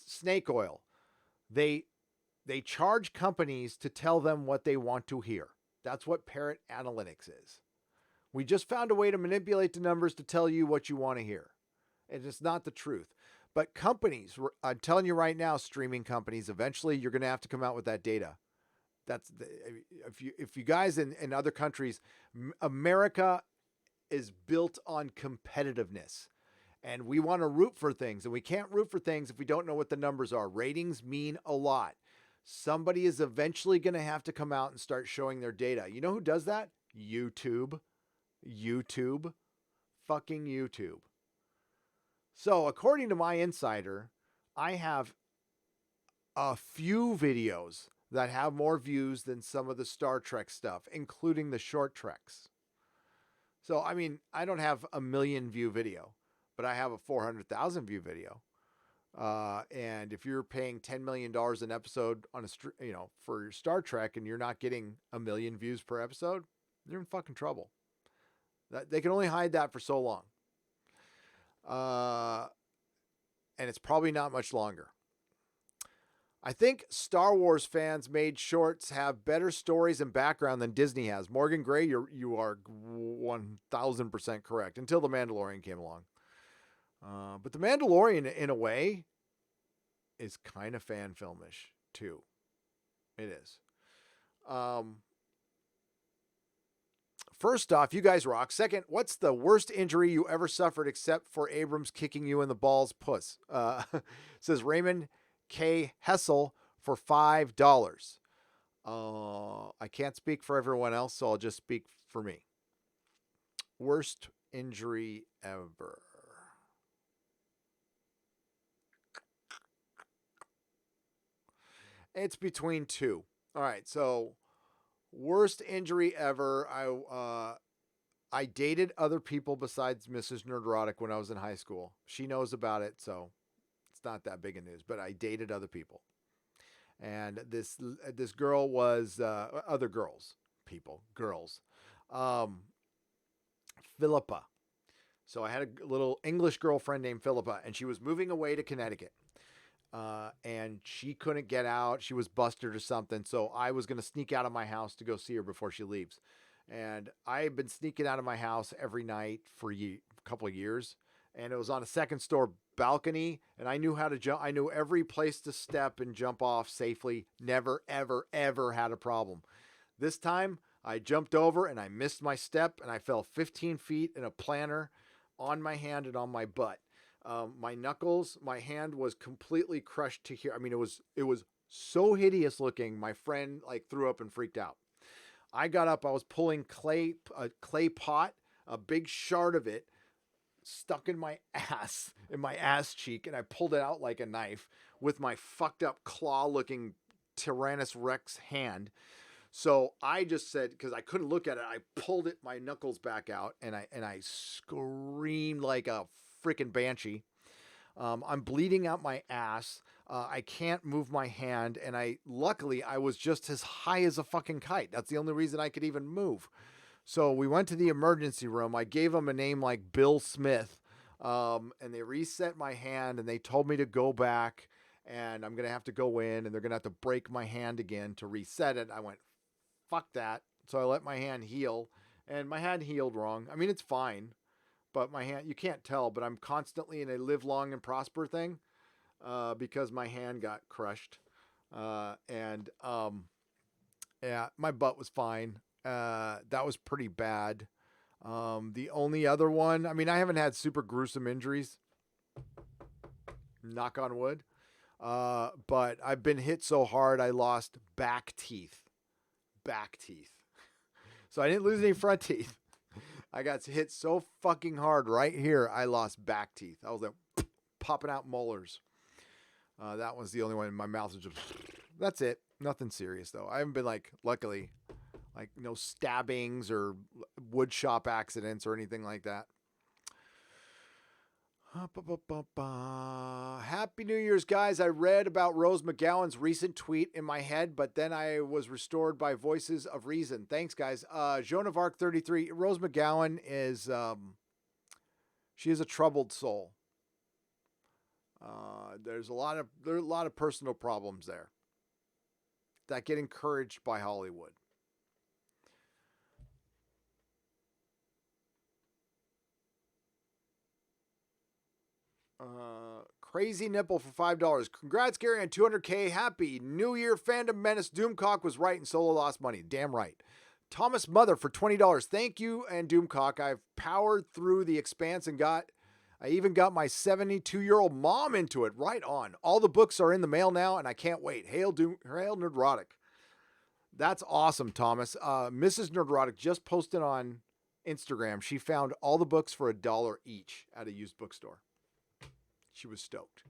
snake oil. They charge companies to tell them what they want to hear. That's what Parrot Analytics is. We just found a way to manipulate the numbers to tell you what you want to hear. And it's not the truth. But companies, I'm telling you right now, streaming companies, eventually you're going to have to come out with that data. If you guys in other countries, America is built on competitiveness. And we want to root for things. And we can't root for things if we don't know what the numbers are. Ratings mean a lot. Somebody is eventually going to have to come out and start showing their data. You know who does that? YouTube. Fucking YouTube. So according to my insider, I have a few videos that have more views than some of the Star Trek stuff, including the short treks. So, I mean, I don't have a 1 million view video, but I have a 400,000 view video. And if you're paying $10 million an episode on for your Star Trek and you're not getting 1 million views per episode, you're in fucking trouble. They can only hide that for so long. And it's probably not much longer. I think Star Wars fans made shorts have better stories and background than Disney has. Morgan Gray, you are 1,000% correct until The Mandalorian came along. But The Mandalorian, in a way, is kind of fan filmish too. It is. First off, you guys rock. Second, what's the worst injury you ever suffered except for Abrams kicking you in the balls, puss? Says Raymond K. Hessel for $5. I can't speak for everyone else, so I'll just speak for me. Worst injury ever. It's between two. All right, so worst injury ever. I dated other people besides Mrs. Nerdrotic when I was in high school. She knows about it, so it's not that big a news. But I dated other people, and this girl was other girls, girls. Philippa. So I had a little English girlfriend named Philippa, and she was moving away to Connecticut. And she couldn't get out. She was busted or something. So I was going to sneak out of my house to go see her before she leaves. And I had been sneaking out of my house every night for a couple of years. And it was on a second store balcony. And I knew how to jump. I knew every place to step and jump off safely. Never, ever, ever had a problem. This time I jumped over and I missed my step and I fell 15 feet in a planter on my hand and on my butt. My knuckles, my hand was completely crushed to here. I mean, it was so hideous looking. My friend like threw up and freaked out. I got up. I was pulling a clay pot, a big shard of it stuck in my ass cheek, and I pulled it out like a knife with my fucked up claw looking Tyrannus Rex hand. So I just said, because I couldn't look at it, I pulled my knuckles back out, and I screamed like a freaking banshee. I'm bleeding out my ass. I can't move my hand, and luckily I was just as high as a fucking kite. That's the only reason I could even move. So we went to the emergency room. I gave them a name like Bill Smith, and they reset my hand, and they told me to go back, and I'm going to have to go in, and they're going to have to break my hand again to reset it. I went, fuck that. So I let my hand heal, and my hand healed wrong. I mean, it's fine, but my hand, you can't tell, but I'm constantly in a live long and prosper thing because my hand got crushed. Yeah, my butt was fine. That was pretty bad. The only other one, I mean, I haven't had super gruesome injuries, knock on wood. But I've been hit so hard, I lost back teeth. So I didn't lose any front teeth. I got hit so fucking hard right here, I lost back teeth. I was like popping out molars. That was the only one. My mouth was just, that's it. Nothing serious though. I haven't been luckily, no stabbings or wood shop accidents or anything like that. Happy New Year's, guys. I read about Rose McGowan's recent tweet in my head, but then I was restored by voices of reason. Thanks, guys. Joan of Arc 33. Rose McGowan is, she is a troubled soul. There are a lot of personal problems there that get encouraged by Hollywood. Crazy Nipple for $5. Congrats, Gary, on 200K. Happy New Year, Fandom Menace. Doomcock was right and Solo lost money. Damn right. Thomas Mother for $20. Thank you, and Doomcock. I've powered through the Expanse and I even got my 72-year-old mom into it. Right on. All the books are in the mail now, and I can't wait. Hail Nerdrotic. That's awesome, Thomas. Mrs. Nerdrotic just posted on Instagram. She found all the books for $1 each at a used bookstore. She was stoked.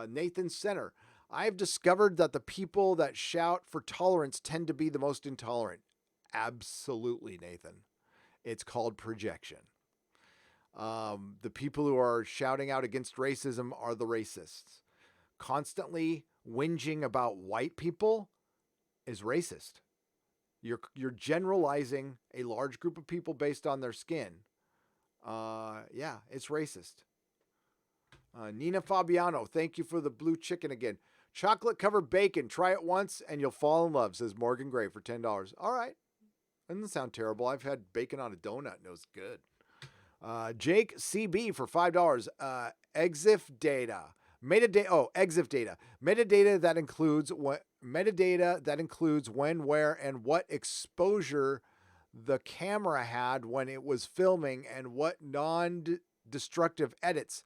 Nathan Center. I've discovered that the people that shout for tolerance tend to be the most intolerant. Absolutely, Nathan. It's called projection. The people who are shouting out against racism are the racists. Constantly whinging about white people is racist. You're generalizing a large group of people based on their skin. Yeah, it's racist. Nina Fabiano, thank you for the blue chicken again. Chocolate covered bacon. Try it once and you'll fall in love, says Morgan Gray for $10. All right. Doesn't sound terrible. I've had bacon on a donut and it was good. Jake CB for $5. EXIF data. EXIF data. Metadata that includes when, where, and what exposure the camera had when it was filming and what non-destructive edits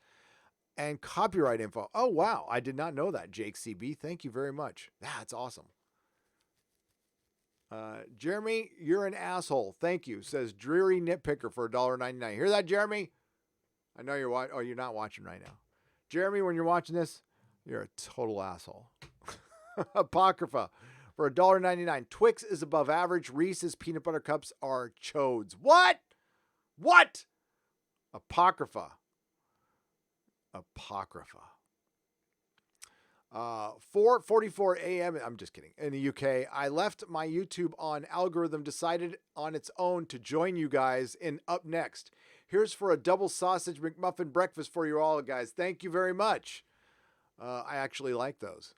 and copyright info. Oh, wow. I did not know that, Jake CB. Thank you very much. That's awesome. Jeremy, you're an asshole. Thank you, says Dreary Nitpicker for $1.99. Hear that, Jeremy? I know you're watching. Oh, you're not watching right now. Jeremy, when you're watching this, you're a total asshole. Apocrypha for $1.99. Twix is above average. Reese's peanut butter cups are chodes. What? Apocrypha. 4:44 a.m. I'm just kidding. In the UK, I left my YouTube on algorithm, decided on its own to join you guys in Up Next. Here's for a double sausage McMuffin breakfast for you all, guys. Thank you very much. I actually like those.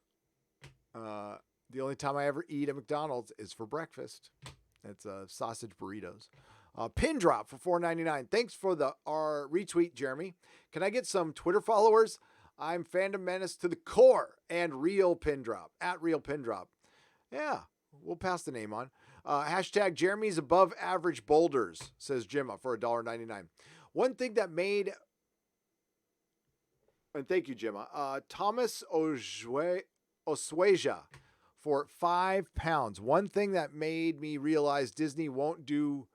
The only time I ever eat at McDonald's is for breakfast. It's sausage burritos. Pin drop for $4.99. Thanks for our retweet, Jeremy. Can I get some Twitter followers? I'm Fandom Menace to the core and Real Pin Drop at Real Pin Drop. Yeah, we'll pass the name on. Hashtag Jeremy's above average boulders, says Jimma for $1.99. One thing that made And thank you, Gemma. Thomas Osweja for £5. One thing that made me realize Disney won't do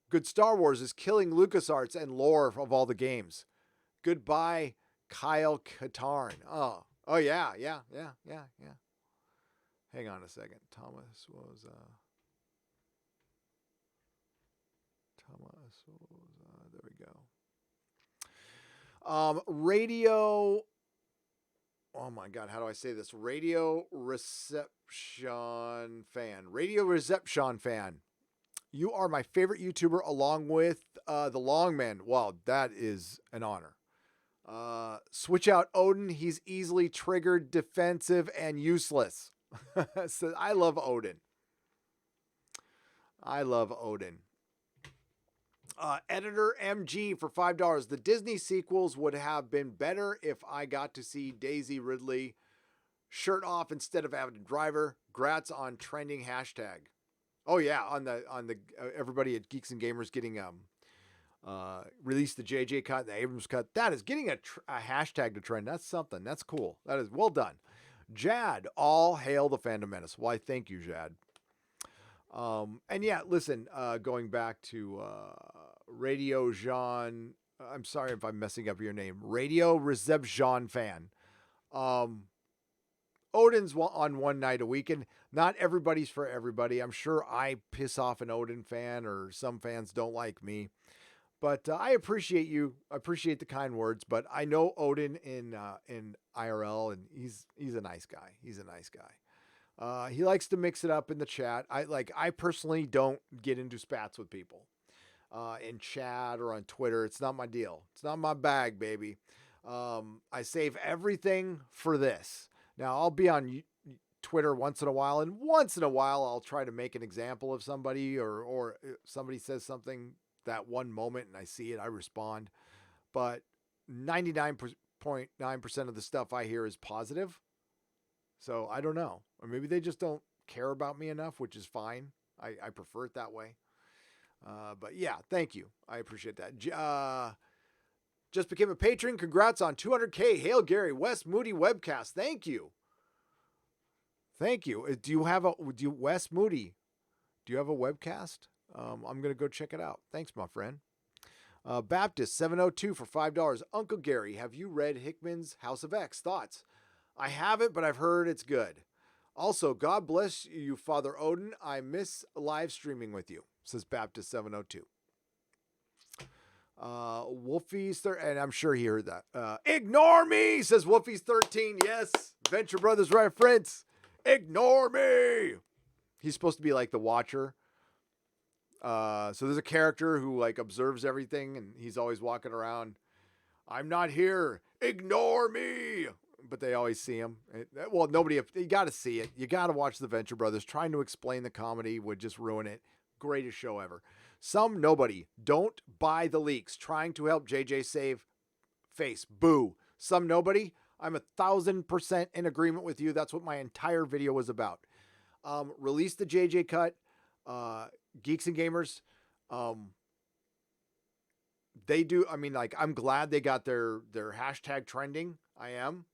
good Star Wars is killing LucasArts and lore of all the games. Goodbye, Kyle Katarn. Oh yeah. Hang on a second. Thomas was there we go. Radio. Oh my God, how do I say this? Radio Reception Fan. You are my favorite YouTuber along with the Longman. Wow, that is an honor. Switch out Odin. He's easily triggered, defensive, and useless. So I love Odin. Editor MG for $5. The Disney sequels would have been better if I got to see Daisy Ridley shirt off instead of Avid Driver. Grats on trending hashtag. Oh yeah, on the everybody at Geeks and Gamers getting released the JJ cut, the Abrams cut. That is getting a hashtag to trend. That's something. That's cool. That is well done. Jad, all hail the Fandom Menace. Why, thank you, Jad. And yeah, listen, going back to Radio Jean, I'm sorry if I'm messing up your name. Radio Rezeb Jean fan. Odin's on one night a week, and not everybody's for everybody. I'm sure I piss off an Odin fan, or some fans don't like me. But I appreciate you. I appreciate the kind words. But I know Odin in IRL, and he's a nice guy. He's a nice guy. He likes to mix it up in the chat. I personally don't get into spats with people in chat or on Twitter. It's not my deal. It's not my bag, baby. I save everything for this. Now, I'll be on Twitter once in a while, and once in a while I'll try to make an example of somebody, or somebody says something that one moment and I see it, I respond. But 99.9% of the stuff I hear is positive. So I don't know. Or maybe they just don't care about me enough, which is fine. I prefer it that way. But yeah, thank you. I appreciate that. Just became a patron. Congrats on 200K. Hail Gary. Wes Moody webcast. Thank you. Thank you. Wes Moody, do you have a webcast? I'm going to go check it out. Thanks, my friend. Baptist 702 for $5. Uncle Gary, have you read Hickman's House of X? Thoughts? I haven't, but I've heard it's good. Also, God bless you, Father Odin. I miss live streaming with you, says Baptist 702. Wolfie's and I'm sure he heard that. Ignore me, says Wolfie's 13. Yes, Venture Brothers reference. Ignore me. He's supposed to be like the Watcher. So there's a character who like observes everything, and he's always walking around. I'm not here. Ignore me. But they always see him. Well, you got to see it. You got to watch the Venture Brothers. Trying to explain the comedy would just ruin it. Greatest show ever. Some nobody. Don't buy the leaks. Trying to help JJ save face. Boo. Some nobody. I'm 1,000% in agreement with you. That's what my entire video was about. Release the JJ cut. Geeks and Gamers. They do. I mean, like, I'm glad they got their hashtag trending. I am.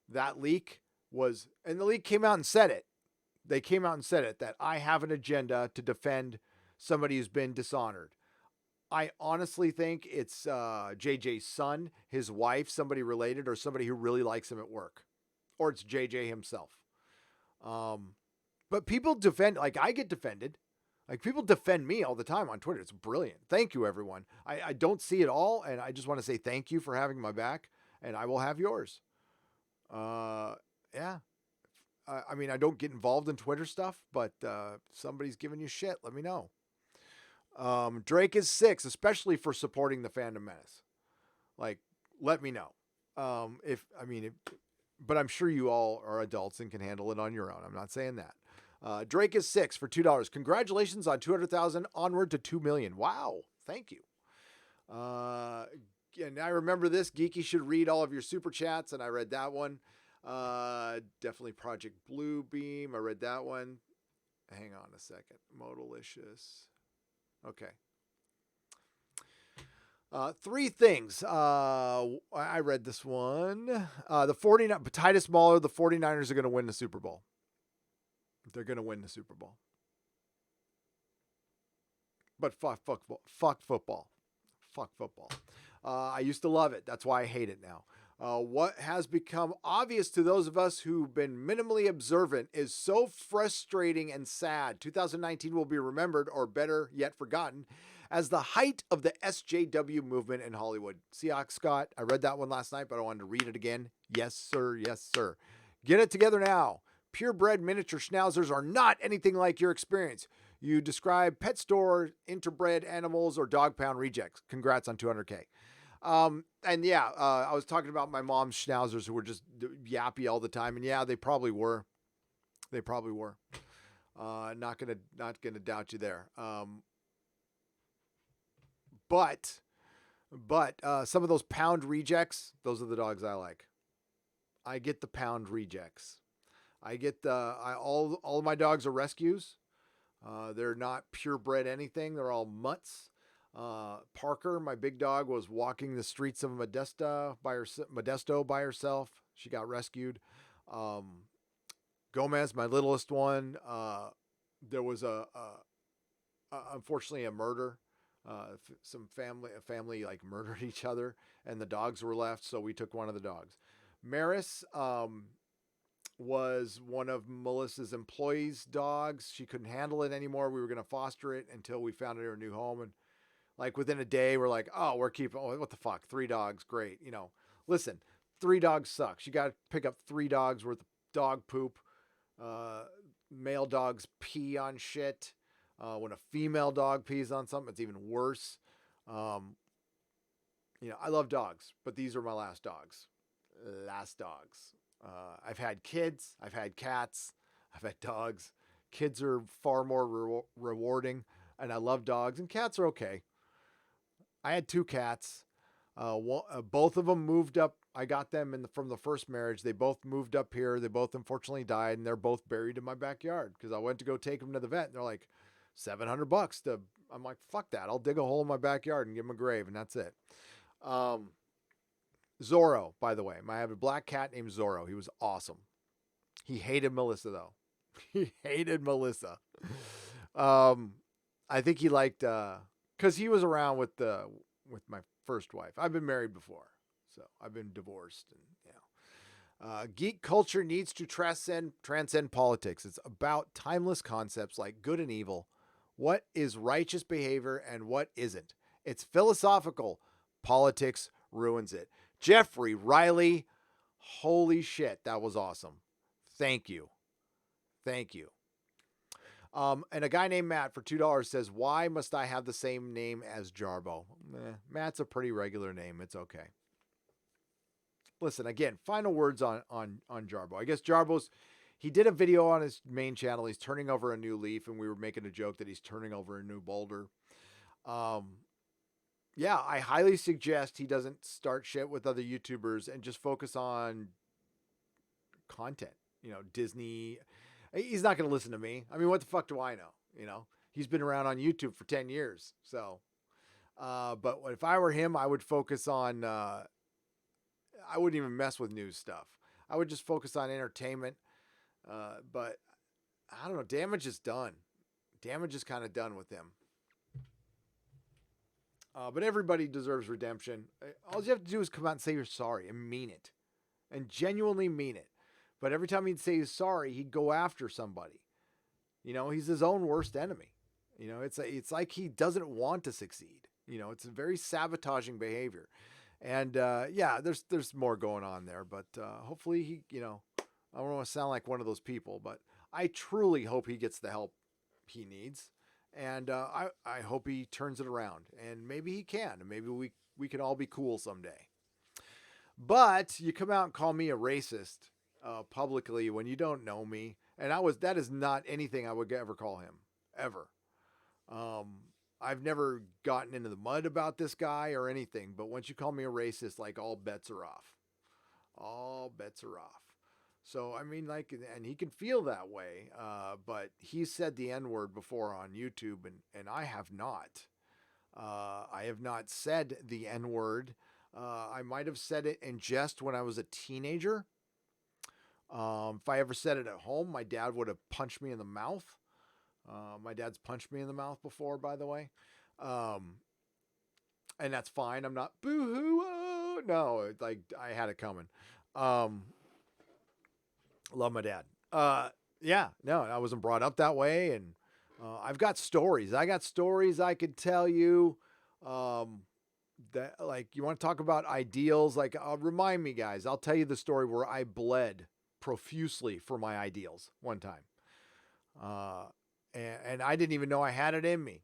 That leak was, and the leak came out and said it. They came out and said it, that I have an agenda to defend somebody who's been dishonored. I honestly think it's JJ's son, his wife, somebody related, or somebody who really likes him at work. Or it's JJ himself. But people defend, like I get defended. Like people defend me all the time on Twitter. It's brilliant. Thank you, everyone. I don't see it all, and I just want to say thank you for having my back, and I will have yours. Yeah. I mean, I don't get involved in Twitter stuff, but somebody's giving you shit, let me know. Drake is 6, especially for supporting the Fandom Menace. Like, let me know. But I'm sure you all are adults and can handle it on your own. I'm not saying that. Drake is 6 for $2. Congratulations on 200,000, onward to 2 million. Wow. Thank you. And I remember this. Geeky should read all of your super chats, and I read that one. Definitely Project Bluebeam. I read that one. Hang on a second. Modalicious. Okay. Three things. I read this one. The 49 Titus Muller, the 49ers are going to win the Super Bowl. They're going to win the Super Bowl. But fuck football. Fuck football. Fuck football. I used to love it. That's why I hate it now. What has become obvious to those of us who've been minimally observant is so frustrating and sad. 2019 will be remembered, or better yet forgotten, as the height of the SJW movement in Hollywood. Seahawks Scott, I read that one last night, but I wanted to read it again. Yes, sir. Yes, sir. Get it together now. Purebred miniature schnauzers are not anything like your experience. You describe pet store, interbred animals, or dog pound rejects. Congrats on 200K. And yeah, I was talking about my mom's schnauzers who were just yappy all the time. And yeah, they probably were. They probably were. Not gonna doubt you there. But some of those pound rejects, those are the dogs I like. I get the pound rejects. I get all of my dogs are rescues. They're not purebred anything. They're all mutts. Parker, my big dog, was walking the streets of Modesto by herself. She got rescued. Gomez, my littlest one, there was unfortunately a murder. A family like murdered each other, and the dogs were left, so we took one of the dogs. Maris was one of Melissa's employees' dogs. She couldn't handle it anymore. We were going to foster it until we found her a new home, and like within a day, we're like, oh, we're keeping, what the fuck? 3 dogs. Great. Listen, 3 dogs sucks. You got to pick up 3 dogs worth of dog poop. Male dogs pee on shit. When a female dog pees on something, it's even worse. I love dogs, but these are my last dogs. I've had kids. I've had cats. I've had dogs. Kids are far more rewarding, and I love dogs, and cats are okay. I had 2 cats. Both of them moved up. I got them from the first marriage. They both moved up here. They both unfortunately died, and they're both buried in my backyard because I went to go take them to the vet, and they're like $700 I'm like, fuck that. I'll dig a hole in my backyard and give them a grave, and that's it. Zorro, by the way, I have a black cat named Zorro. He was awesome. He hated Melissa though. He hated Melissa. I think he liked, cause he was around with my first wife. I've been married before, so I've been divorced, and geek culture needs to transcend politics. It's about timeless concepts like good and evil. What is righteous behavior and what isn't? It's philosophical. Politics ruins it. Jeffrey Riley, holy shit, that was awesome. Thank you. And a guy named Matt for $2 says, why must I have the same name as Jarbo? Matt's a pretty regular name. It's okay. Listen, again, final words on Jarbo. I guess he did a video on his main channel. He's turning over a new leaf, and we were making a joke that he's turning over a new boulder. Yeah, I highly suggest he doesn't start shit with other YouTubers and just focus on content. Disney. He's not going to listen to me. I mean, what the fuck do I know? He's been around on YouTube for 10 years. So, but if I were him, I would focus on, I wouldn't even mess with news stuff. I would just focus on entertainment. But I don't know. Damage is done. Damage is kind of done with him. But everybody deserves redemption. All you have to do is come out and say you're sorry and mean it. And genuinely mean it. But every time he'd say he's sorry, he'd go after somebody. He's his own worst enemy. It's like he doesn't want to succeed. It's a very sabotaging behavior. And there's more going on there. But hopefully he, I don't want to sound like one of those people, but I truly hope he gets the help he needs. And I hope he turns it around, and maybe he can, and maybe we can all be cool someday. But you come out and call me a racist publicly when you don't know me, and that is not anything I would ever call him, ever. I've never gotten into the mud about this guy or anything, but once you call me a racist, like all bets are off. All bets are off. So, I mean, and he can feel that way, but he said the N-word before on YouTube, and I have not. I have not said the N word. I might have said it in jest when I was a teenager. If I ever said it at home, my dad would have punched me in the mouth. My dad's punched me in the mouth before, by the way. And that's fine. I'm not boo-hoo. Oh. No, like I had it coming. Love my dad. Yeah, no, I wasn't brought up that way. And I've got stories. I got stories I could tell you. That like you want to talk about ideals, like remind me, guys. I'll tell you the story where I bled profusely for my ideals one time, and I didn't even know I had it in me.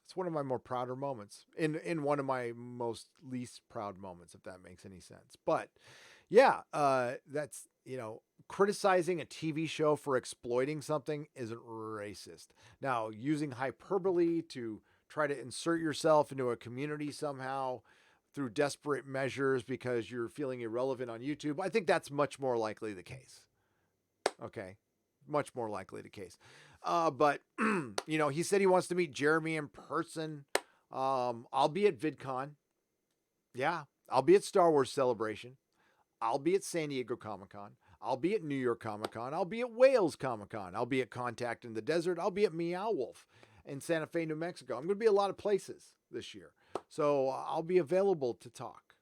It's one of my more prouder moments, in one of my most least proud moments, if that makes any sense. But yeah, that's criticizing a TV show for exploiting something isn't racist. Now, using hyperbole to try to insert yourself into a community somehow through desperate measures because you're feeling irrelevant on YouTube, I think that's much more likely the case. Okay. Much more likely the case. But, he said he wants to meet Jeremy in person. I'll be at VidCon. Yeah. I'll be at Star Wars Celebration. I'll be at San Diego Comic-Con. I'll be at New York Comic-Con. I'll be at Wales Comic-Con. I'll be at Contact in the Desert. I'll be at Meow Wolf in Santa Fe, New Mexico. I'm going to be a lot of places this year. So I'll be available to talk.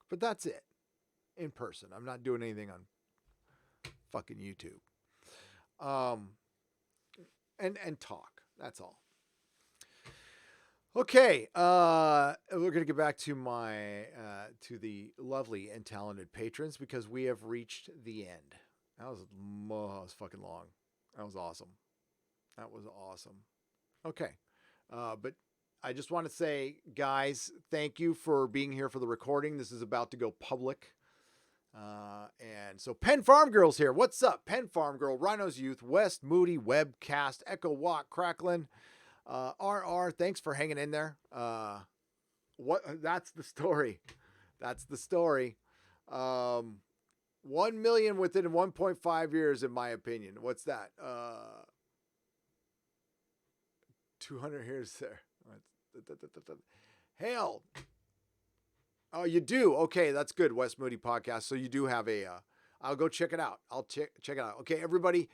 But that's it. In person. I'm not doing anything on fucking YouTube. And talk. That's all. Okay. We're going to get back to to the lovely and talented patrons because we have reached the end. That was fucking long. That was awesome. Okay. But I just want to say, guys, thank you for being here for the recording. This is about to go public. And so Penn Farm Girl's here. What's up? Penn Farm Girl, Rhino's Youth, West, Moody, Webcast, Echo Walk, Cracklin, RR. Thanks for hanging in there. That's the story. 1 million within 1.5 years, in my opinion. What's that? 200 years there. Hell. Oh, you do? Okay, that's good, West Moody Podcast. So you do have I'll go check it out. I'll check it out. Okay, everybody,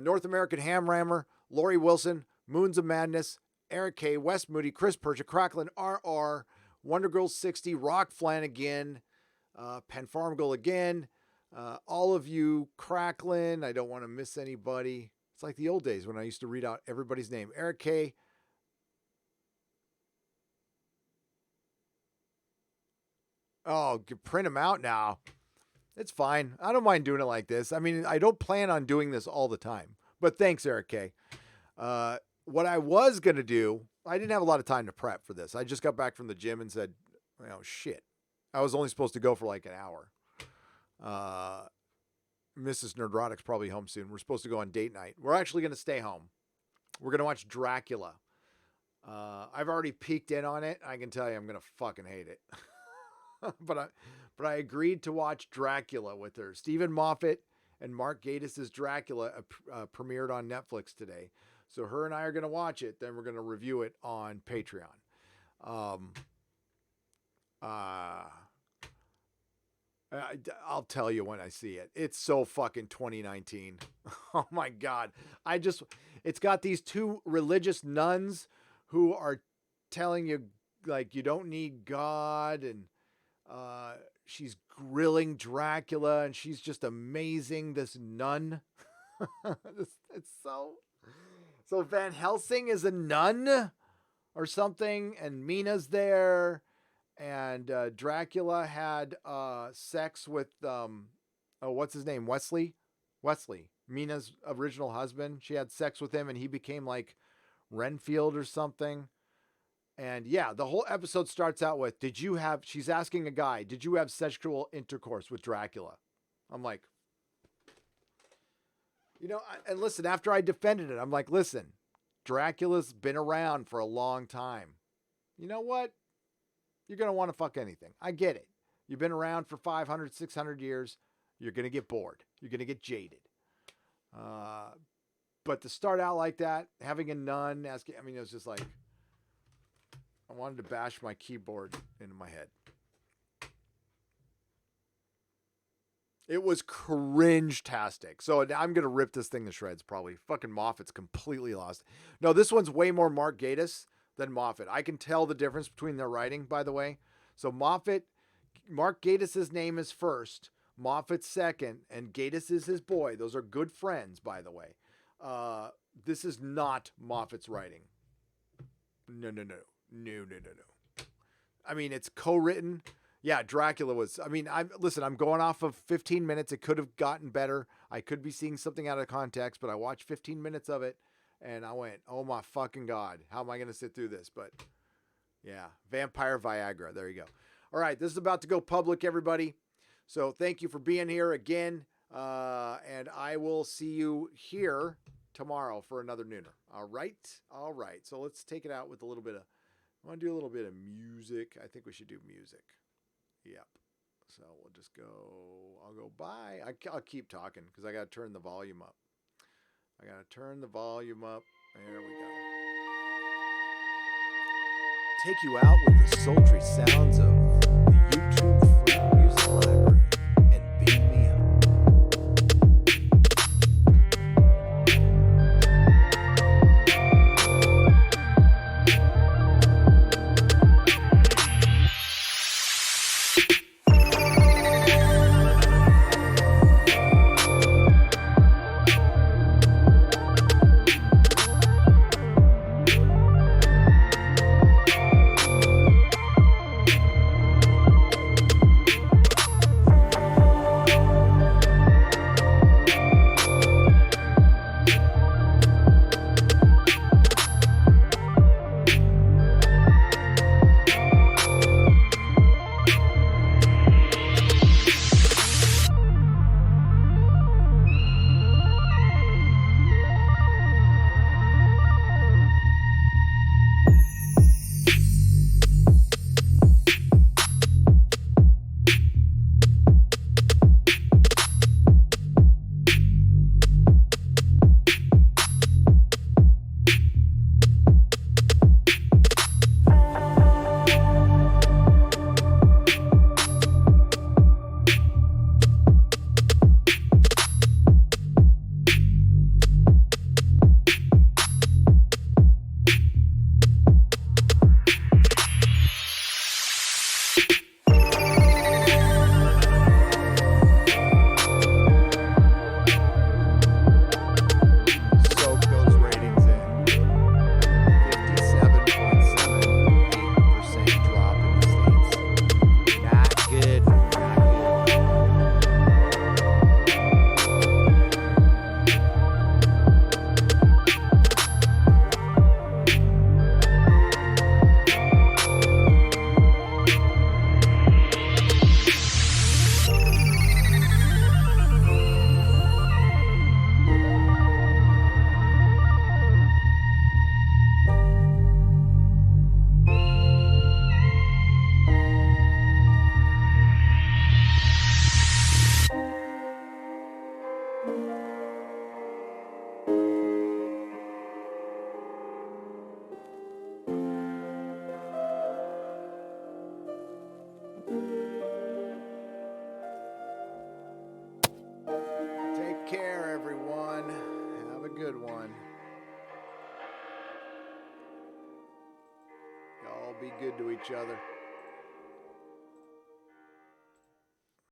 North American Ham Rammer, Lori Wilson, Moons of Madness, Eric K, West Moody, Chris Percha, Cracklin, RR, Wonder Girl 60, Rock Flanagan, Penn Farm Girl again, all of you, Cracklin, I don't want to miss anybody. It's like the old days when I used to read out everybody's name. Eric K, oh, print them out now. It's fine. I don't mind doing it like this. I mean, I don't plan on doing this all the time. But thanks, Eric K. What I was going to do, I didn't have a lot of time to prep for this. I just got back from the gym and said, shit. I was only supposed to go for like an hour. Mrs. Nerdrotic's probably home soon. We're supposed to go on date night. We're actually going to stay home. We're going to watch Dracula. I've already peeked in on it. I can tell you I'm going to fucking hate it. But I agreed to watch Dracula with her. Stephen Moffat and Mark Gatiss' Dracula premiered on Netflix today. So her and I are going to watch it. Then we're going to review it on Patreon. I'll tell you when I see it. It's so fucking 2019. Oh my God. It's got these two religious nuns who are telling you like you don't need God, and she's grilling Dracula, and she's just amazing. This nun. It's so Van Helsing is a nun or something, and Mina's there, and Dracula had sex with what's his name? Wesley, Mina's original husband. She had sex with him, and he became like Renfield or something. And yeah, the whole episode starts out with, she's asking a guy, did you have sexual intercourse with Dracula? I'm like, and listen, after I defended it, I'm like, listen, Dracula's been around for a long time. You know what? You're going to want to fuck anything. I get it. You've been around for 500, 600 years. You're going to get bored. You're going to get jaded. But to start out like that, having a nun asking, it was just like, wanted to bash my keyboard into my head. It was cringe-tastic. So I'm going to rip this thing to shreds, probably. Fucking Moffat's completely lost. No, this one's way more Mark Gatiss than Moffat. I can tell the difference between their writing, by the way. So Mark Gatiss' name is first, Moffat's second, and Gatiss is his boy. Those are good friends, by the way. This is not Moffat's writing. No. I mean, it's co-written. Yeah, Dracula was. I mean, I'm going off of 15 minutes. It could have gotten better. I could be seeing something out of context, but I watched 15 minutes of it, and I went, "Oh my fucking god, how am I going to sit through this?" But yeah, Vampire Viagra. There you go. All right, this is about to go public, everybody. So thank you for being here again, and I will see you here tomorrow for another nooner. All right. So let's take it out with a little bit of. I want to do a little bit of music. I think we should do music. Yep. So we'll just go. I'll go bye. I'll keep talking because I got to turn the volume up. There we go. Take you out with the sultry sounds of the YouTube free music library and beam me up. care, everyone. Have a good one. Y'all be good to each other.